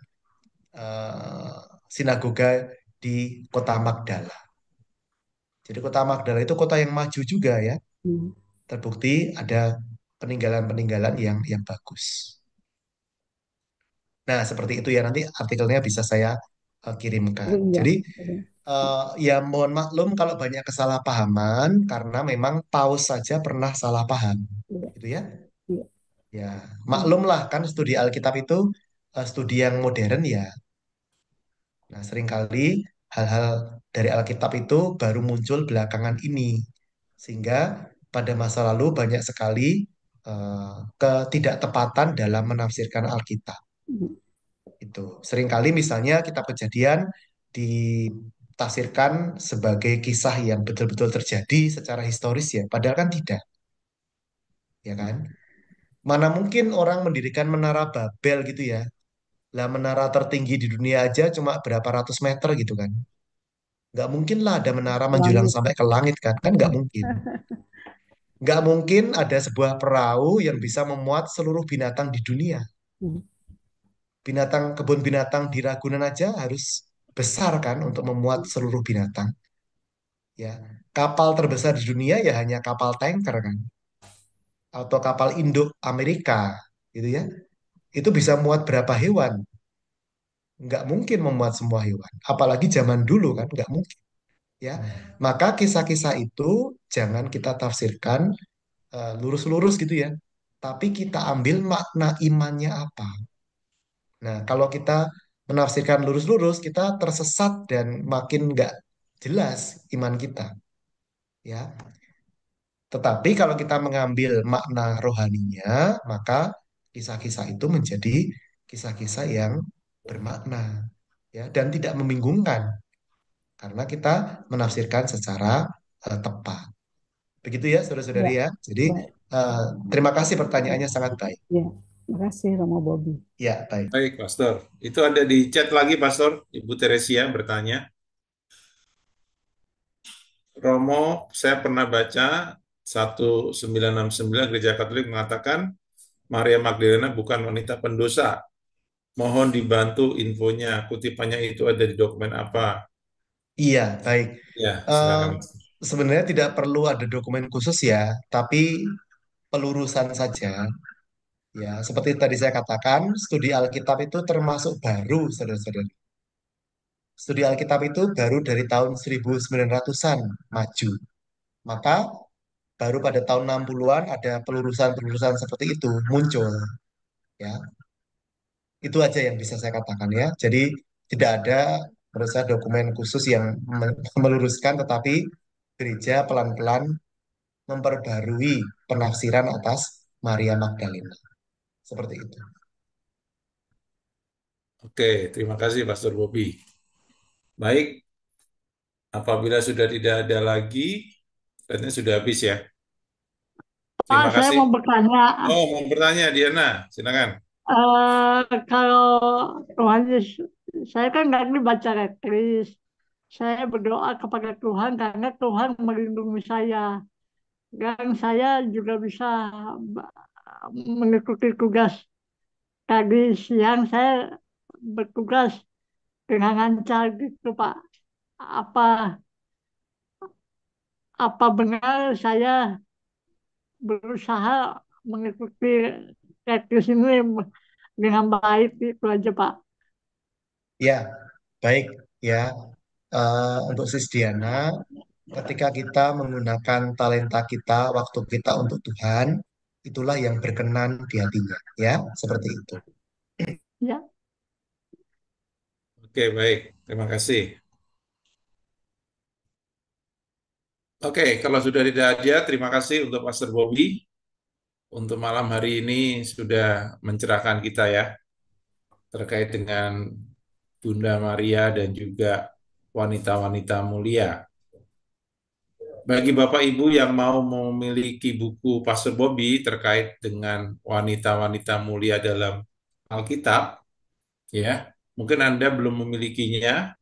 eh, sinagoga di kota Magdala. Jadi kota Magdala itu kota yang maju juga ya. Hmm. Terbukti ada peninggalan-peninggalan yang bagus. Nah, seperti itu ya nanti artikelnya bisa saya kirimkan. Iya. Jadi ya mohon maklum kalau banyak kesalahpahaman karena memang paus saja pernah salah paham, Iya. gitu ya. Iya. Ya, Hmm. maklumlah kan studi Alkitab itu studi yang modern ya. Nah, seringkali hal-hal dari Alkitab itu baru muncul belakangan ini. Sehingga pada masa lalu banyak sekali ketidaktepatan dalam menafsirkan Alkitab. Hmm. Itu. Seringkali misalnya kitab Kejadian ditafsirkan sebagai kisah yang betul-betul terjadi secara historis ya, padahal kan tidak, ya kan? Mana mungkin orang mendirikan menara Babel gitu ya. Lah menara tertinggi di dunia aja cuma berapa ratus meter gitu kan. Nggak mungkin lah ada menara menjulang Langit. sampai ke langit kan. Kan nggak mungkin. Nggak mungkin ada sebuah perahu yang bisa memuat seluruh binatang di dunia. Hmm. Binatang, kebun binatang di Ragunan aja harus besar kan untuk memuat seluruh binatang. Ya, kapal terbesar di dunia ya hanya kapal tanker kan, atau kapal induk Amerika gitu ya. Itu bisa muat berapa hewan? Nggak mungkin memuat semua hewan. Apalagi zaman dulu kan, nggak mungkin. Ya, maka kisah-kisah itu jangan kita tafsirkan lurus-lurus gitu ya. Tapi kita ambil makna imannya apa. Nah, kalau kita menafsirkan lurus-lurus, kita tersesat dan makin nggak jelas iman kita. Ya, tetapi kalau kita mengambil makna rohaninya, maka kisah-kisah itu menjadi kisah-kisah yang bermakna, ya, dan tidak membingungkan karena kita menafsirkan secara tepat. Begitu ya, saudara-saudari Ya, ya. Jadi baik. eh, terima kasih pertanyaannya sangat baik. Ya, makasih Romo Bobby. Ya, baik. Baik, Pastor. Itu ada di chat lagi, Pastor. Ibu Teresia bertanya, Romo, saya pernah baca 1969 Gereja Katolik mengatakan Maria Magdalena bukan wanita pendosa. Mohon dibantu infonya. Kutipannya itu ada di dokumen apa? Iya, baik. Ya, Eh, silakan. sebenarnya tidak perlu ada dokumen khusus ya, tapi pelurusan saja. Ya, seperti tadi saya katakan, studi Alkitab itu termasuk baru, saudara-saudara. Studi Alkitab itu baru dari tahun 1900-an maju. Maka baru pada tahun 60-an ada pelurusan-pelurusan seperti itu muncul. Ya, itu aja yang bisa saya katakan ya. Jadi tidak ada menurut saya dokumen khusus yang meluruskan, tetapi gereja pelan-pelan memperbarui penafsiran atas Maria Magdalena. Seperti itu. Oke, terima kasih Pastor Bobby. Baik, apabila sudah tidak ada lagi, kayaknya sudah habis ya. Pak, Terima saya kasih. mau bertanya, Oh, mau bertanya, Diana, silakan. kalau Tuhan Yesus, saya kan nggak ini baca kris, saya berdoa kepada Tuhan karena Tuhan melindungi saya, dan saya juga bisa ba- mengikuti tugas. Tadi siang saya bertugas dengan lancar gitu, Pak. Apa apa benar saya berusaha mengikuti kris ini dengan baik itu aja, Pak. Ya, baik ya. Untuk Sis Diana, ketika kita menggunakan talenta kita, waktu kita untuk Tuhan, itulah yang berkenan di hatinya, ya, seperti itu. Ya, Oke, baik. Terima kasih. Oke, kalau sudah tidak ada, terima kasih untuk Pastor Bobby. Untuk malam hari ini sudah mencerahkan kita ya, terkait dengan Bunda Maria dan juga wanita-wanita mulia. Bagi Bapak Ibu yang mau memiliki buku Pastor Bobby terkait dengan wanita-wanita mulia dalam Alkitab, ya, mungkin Anda belum memilikinya.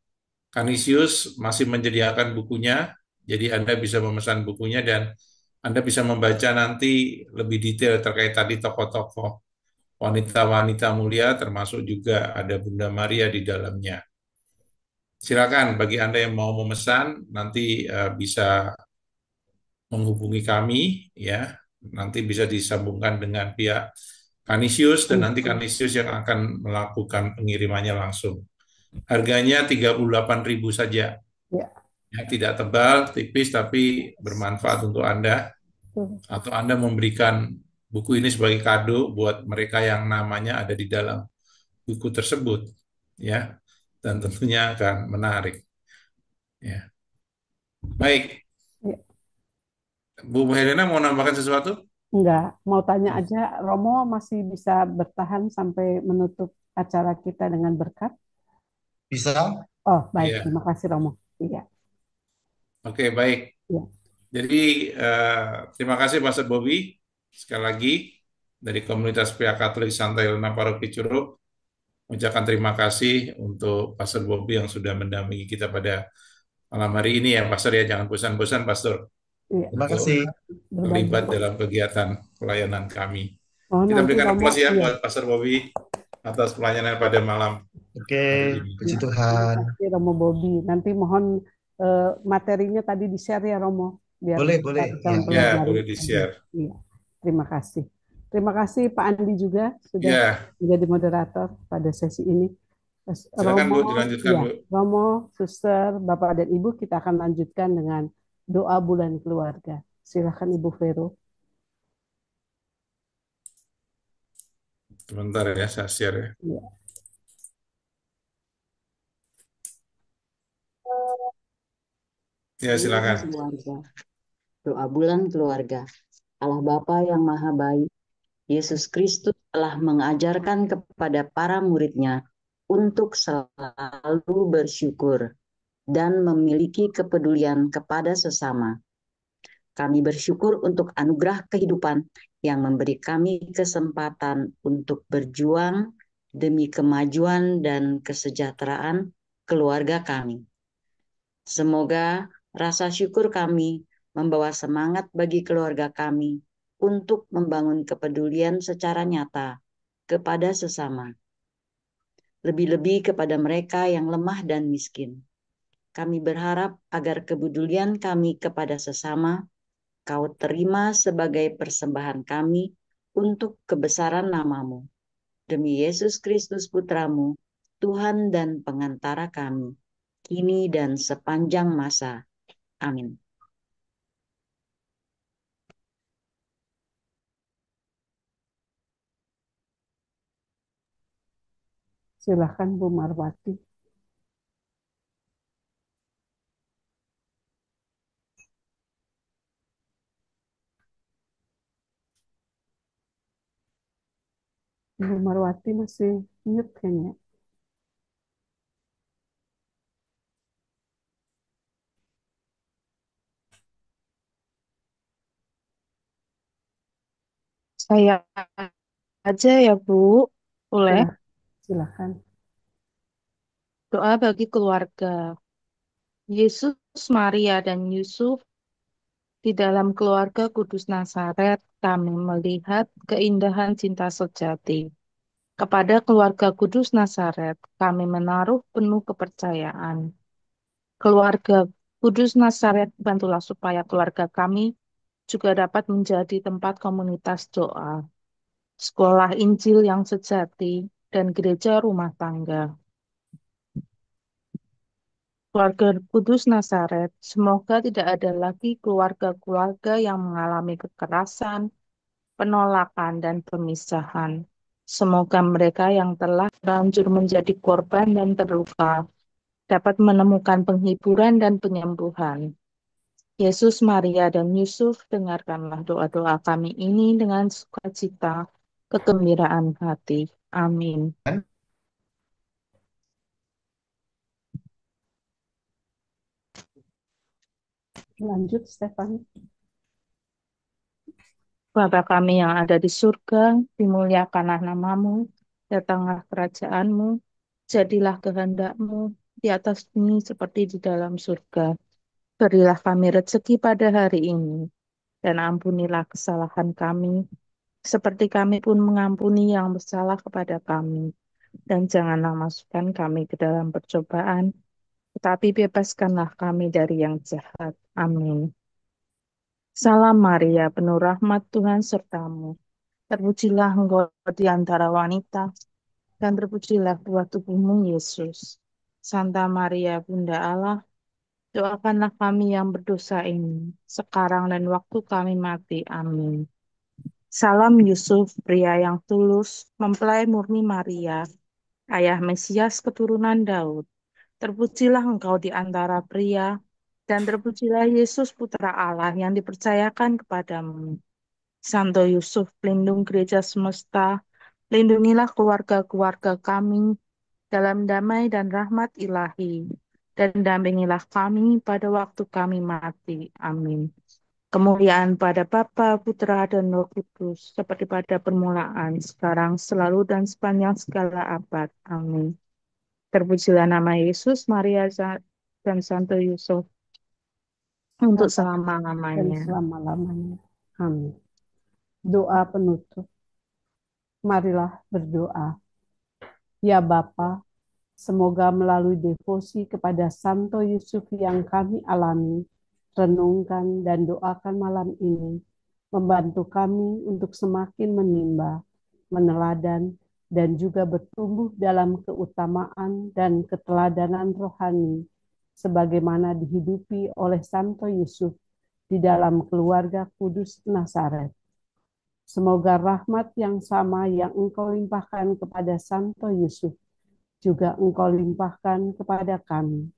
Canisius masih menyediakan bukunya, jadi Anda bisa memesan bukunya dan Anda bisa membaca nanti lebih detail terkait tadi tokoh-tokoh wanita-wanita mulia, termasuk juga ada Bunda Maria di dalamnya. Silakan bagi Anda yang mau memesan, nanti bisa menghubungi kami, ya. Nanti bisa disambungkan dengan pihak Canisius dan nanti Canisius yang akan melakukan pengirimannya langsung. Harganya 38.000 saja. Ya, Ya, tidak tebal, tipis, tapi bermanfaat untuk Anda. Atau Anda memberikan buku ini sebagai kado buat mereka yang namanya ada di dalam buku tersebut. Ya, dan tentunya akan menarik. Ya. Baik, ya. Bu Helena mau nambahkan sesuatu? Enggak, mau tanya aja, Romo masih bisa bertahan sampai menutup acara kita dengan berkat? Bisa? Oh, baik. Iya. Terima kasih, Romo. Iya. Oke, baik. Ya. Jadi terima kasih Pastor Bobby sekali lagi dari komunitas pihak Katolik Santa Helena Paroki Curug mengucapkan terima kasih untuk Pastor Bobby yang sudah mendampingi kita pada malam hari ini ya, Pastor ya. Jangan bosan-bosan, Pastor, Iya, Terima untuk kasih. berbagi. terlibat dalam kegiatan pelayanan kami. Oh, Kita nanti berikan Romo, aplaus ya iya, buat Pastor Bobby atas pelayanan pada malam Oke, hari ini. puji iya. Tuhan. Terima kasih Romo Bobi. Nanti mohon materinya tadi di-share ya Romo, biar Boleh, kita boleh. bisa Ya. Ya, mempelajari boleh lagi. di-share. Iya, terima kasih. Terima kasih Pak Andi juga sudah Ya, menjadi moderator pada sesi ini. silakan Bu, Romo, dilanjutkan ya, Bu. Romo, Suster, Bapak dan Ibu, kita akan lanjutkan dengan doa bulan keluarga. Silakan Ibu Vero. Sebentar ya, saya share ya. Ya. Ya, Bulan silakan. keluarga. Doa bulan keluarga. Allah Bapa yang Maha Baik, Yesus Kristus telah mengajarkan kepada para muridnya untuk selalu bersyukur dan memiliki kepedulian kepada sesama. Kami bersyukur untuk anugerah kehidupan yang memberi kami kesempatan untuk berjuang demi kemajuan dan kesejahteraan keluarga kami. Semoga rasa syukur kami membawa semangat bagi keluarga kami untuk membangun kepedulian secara nyata kepada sesama, lebih-lebih kepada mereka yang lemah dan miskin. Kami berharap agar kepedulian kami kepada sesama Kau terima sebagai persembahan kami untuk kebesaran namamu. Demi Yesus Kristus Putramu, Tuhan dan pengantara kami, kini dan sepanjang masa. Amin. Silakan Bu Marwati. Bu Marwati masih mute kayaknya. Saya aja ya, Bu. Boleh? Silakan. Doa bagi keluarga. Yesus, Maria, dan Yusuf di dalam keluarga Kudus Nazaret, kami melihat keindahan cinta sejati. Kepada keluarga Kudus Nazaret, kami menaruh penuh kepercayaan. Keluarga Kudus Nazaret, bantulah supaya keluarga kami juga dapat menjadi tempat komunitas doa, sekolah Injil yang sejati, dan gereja rumah tangga. Keluarga Kudus Nazaret, semoga tidak ada lagi keluarga-keluarga yang mengalami kekerasan, penolakan, dan pemisahan. Semoga mereka yang telah terlanjur menjadi korban dan terluka dapat menemukan penghiburan dan penyembuhan. Yesus, Maria, dan Yusuf, dengarkanlah doa-doa kami ini dengan sukacita, kegembiraan hati. Amin. Lanjut, Stefan. Bapa kami yang ada di surga, dimuliakanlah namamu, datanglah kerajaanmu, jadilah kehendak-mu di atas bumi seperti di dalam surga. Berilah kami rezeki pada hari ini, dan ampunilah kesalahan kami, seperti kami pun mengampuni yang bersalah kepada kami. Dan janganlah masukkan kami ke dalam percobaan, tetapi bebaskanlah kami dari yang jahat. Amin. Salam Maria, penuh rahmat Tuhan sertamu. Terpujilah engkau di antara wanita, dan terpujilah buah tubuhmu, Yesus. Santa Maria, Bunda Allah, doakanlah kami yang berdosa ini, sekarang dan waktu kami mati. Amin. Salam Yusuf, pria yang tulus, mempelai murni Maria, ayah Mesias keturunan Daud. Terpujilah engkau di antara pria, dan terpujilah Yesus Putra Allah yang dipercayakan kepadamu. Santo Yusuf, pelindung gereja semesta, lindungilah keluarga-keluarga kami dalam damai dan rahmat ilahi, dan dampingilah kami pada waktu kami mati. Amin. Kemuliaan pada Bapa, Putra, dan Roh Kudus, seperti pada permulaan, sekarang, selalu, dan sepanjang segala abad. Amin. Terpujilah nama Yesus, Maria, dan Santo Yusuf, untuk Dan selama-lamanya. selama-lamanya. Amin. Doa penutup. Marilah berdoa. Ya Bapa, semoga melalui devosi kepada Santo Yusuf yang kami alami, renungkan dan doakan malam ini, membantu kami untuk semakin menimba, meneladan, dan juga bertumbuh dalam keutamaan dan keteladanan rohani, sebagaimana dihidupi oleh Santo Yusuf di dalam keluarga kudus Nazaret. Semoga rahmat yang sama yang Engkau limpahkan kepada Santo Yusuf juga Engkau limpahkan kepada kami.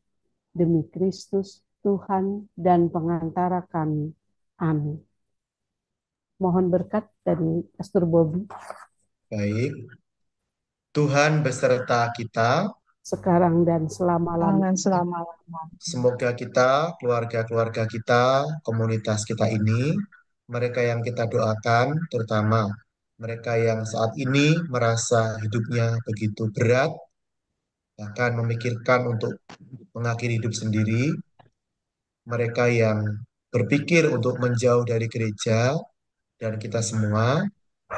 Demi Kristus, Tuhan dan pengantara kami. Amin. Mohon berkat dari Pastor Bobby. Baik. Tuhan beserta kita. Sekarang dan selama-lamanya. Dan selama-lamanya. Semoga kita, keluarga-keluarga kita, komunitas kita ini, mereka yang kita doakan, terutama mereka yang saat ini merasa hidupnya begitu berat, bahkan memikirkan untuk mengakhiri hidup sendiri, mereka yang berpikir untuk menjauh dari gereja, dan kita semua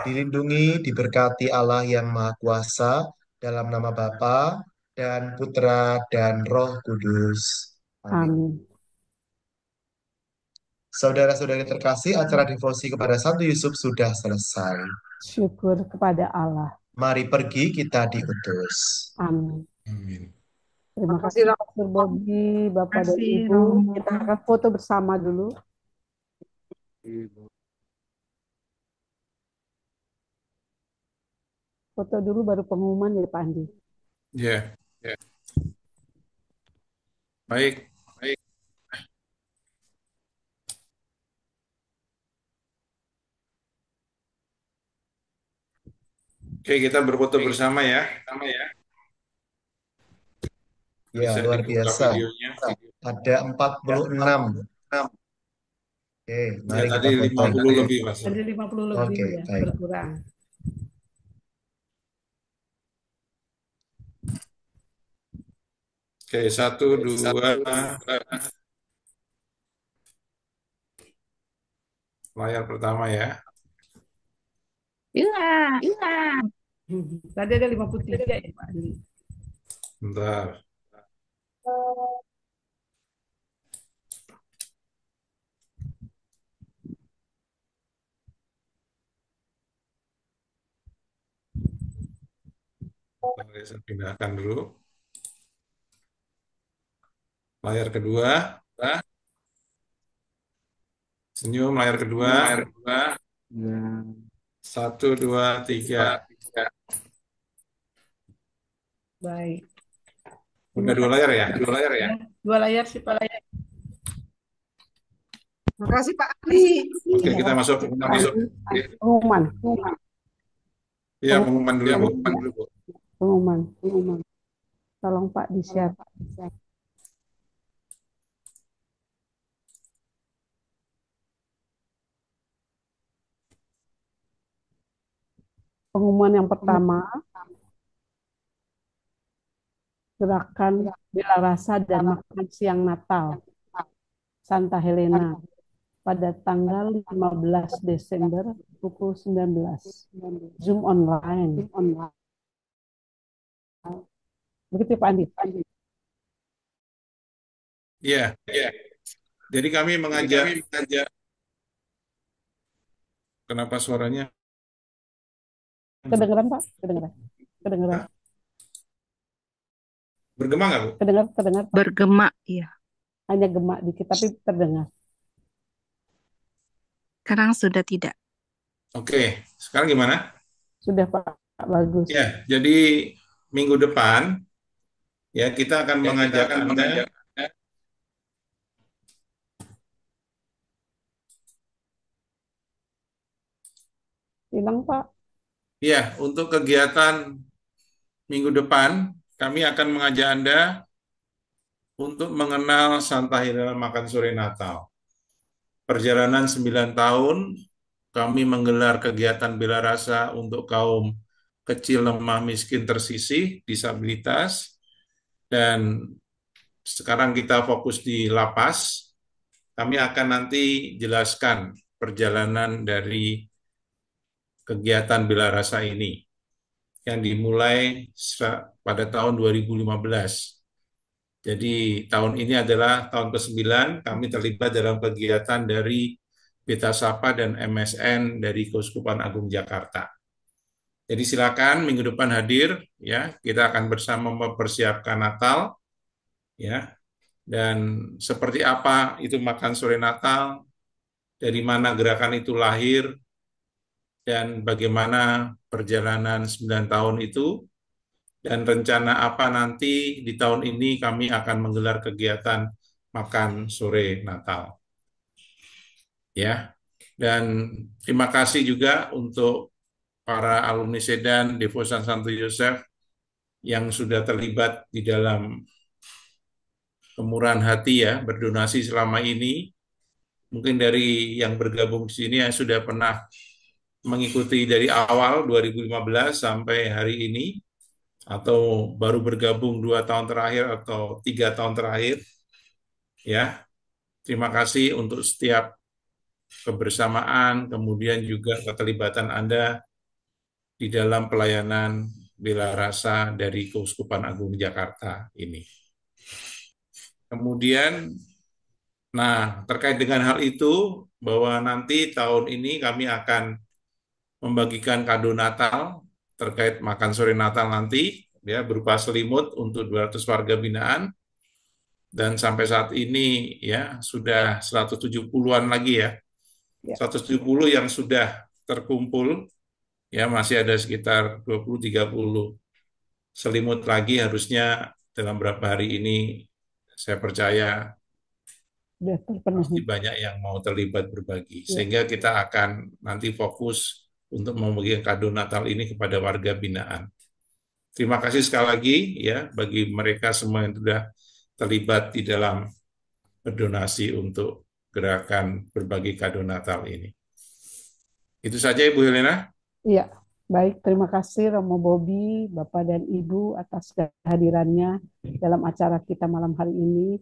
dilindungi, diberkati Allah yang Maha Kuasa dalam nama Bapa dan Putra dan Roh Kudus. Amin. Amin. Saudara-saudari terkasih, acara devosi kepada Santo Yusuf sudah selesai. Syukur kepada Allah. Mari pergi, kita diutus. Amin. Amin. Terima kasih Pastor Bobby, Bapak dan Ibu. Kita akan foto bersama dulu. Foto dulu baru pengumuman ya Pak Andi. Ya. Baik. Oke, kita berfoto bersama ya. Ya, Bisa luar dibuka biasa. videonya. Ada 46. Oke, mari Ya, kita tadi foto. 50 lebih, Mas. Ada 50 lebih Oke, ya, baik. berkurang. Oke, 1, 2. Layar pertama ya. Iya. Tadi ada 53 ya Pak Andi. Bentar. Saya pindahkan dulu. Layar kedua. Senyum, layar kedua. 1, 2, 3. Baik. Udah 2 layar ya? Dua layar sih Pak layar. Makasih Pak Andi. Oke, kita masuk Pengumuman. Iya, pengumuman dulu, Bu. Pengumuman. Tolong Pak di-share. Pengumuman yang pertama, gerakan bela rasa dan makan siang Natal Santa Helena pada tanggal 15 Desember pukul 19. Zoom online. Begitu Pak Andi. Iya. Jadi kami mengajak. Kenapa suaranya? Kedengeran Pak? Kedengeran. Bergema nggak, Bu? Kedengar Pak? Bergema, iya. Hanya gemak dikit tapi terdengar. Sekarang sudah tidak. Oke, sekarang gimana? Sudah Pak, bagus. Ya, jadi minggu depan ya kita akan mengajak Anda Hilang Pak. ya, untuk kegiatan minggu depan kami akan mengajak Anda untuk mengenal Santa Helena makan sore Natal. perjalanan 9 tahun kami menggelar kegiatan bela rasa untuk kaum kecil, lemah, miskin, tersisih, disabilitas, dan sekarang kita fokus di lapas. Kami akan nanti jelaskan perjalanan dari kegiatan bela rasa ini yang dimulai pada tahun 2015. Jadi tahun ini adalah tahun ke-9 kami terlibat dalam kegiatan dari Beta Sapa dan MSN dari Keuskupan Agung Jakarta. Jadi silakan minggu depan hadir ya, kita akan bersama mempersiapkan Natal ya. Dan seperti apa itu makan sore Natal, dari mana gerakan itu lahir, dan bagaimana perjalanan 9 tahun itu, dan rencana apa nanti di tahun ini kami akan menggelar kegiatan makan sore Natal. Ya. Dan terima kasih juga untuk para alumni Sedan Devosan Santo Yosef yang sudah terlibat di dalam kemurahan hati ya, berdonasi selama ini. Mungkin dari yang bergabung di sini yang sudah pernah mengikuti dari awal 2015 sampai hari ini, atau baru bergabung 2 tahun terakhir atau 3 tahun terakhir, ya. Terima kasih untuk setiap kebersamaan, kemudian juga keterlibatan Anda di dalam pelayanan bela rasa dari Keuskupan Agung Jakarta ini. Kemudian, nah terkait dengan hal itu, bahwa nanti tahun ini kami akan membagikan kado Natal terkait makan sore Natal nanti, ya berupa selimut untuk 200 warga binaan, dan sampai saat ini ya sudah 170-an lagi ya, 170 yang sudah terkumpul, ya masih ada sekitar 20-30 selimut lagi harusnya dalam beberapa hari ini. Saya percaya pasti banyak yang mau terlibat berbagi, sehingga kita akan nanti fokus untuk membagikan kado Natal ini kepada warga binaan. Terima kasih sekali lagi ya bagi mereka semua yang sudah terlibat di dalam berdonasi untuk gerakan berbagi kado Natal ini. Itu saja Ibu Helena. Iya, baik. Terima kasih Romo Bobi, Bapak dan Ibu atas kehadirannya dalam acara kita malam hari ini,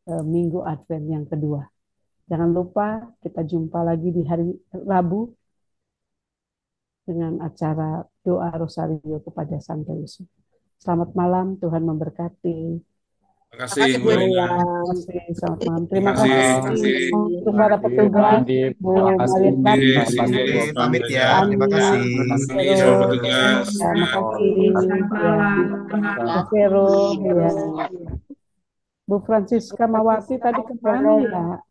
Minggu Advent yang kedua. Jangan lupa kita jumpa lagi di hari Rabu dengan acara doa Rosario kepada Santo Yesus. Selamat malam, Tuhan memberkati. Terima kasih, Bu Helena. Selamat malam. Terima kasih untuk para petugas, Bu Malita. Pamit ya. Terima kasih. Terima kasih. Bu Francisca Mawati tadi kemana ya?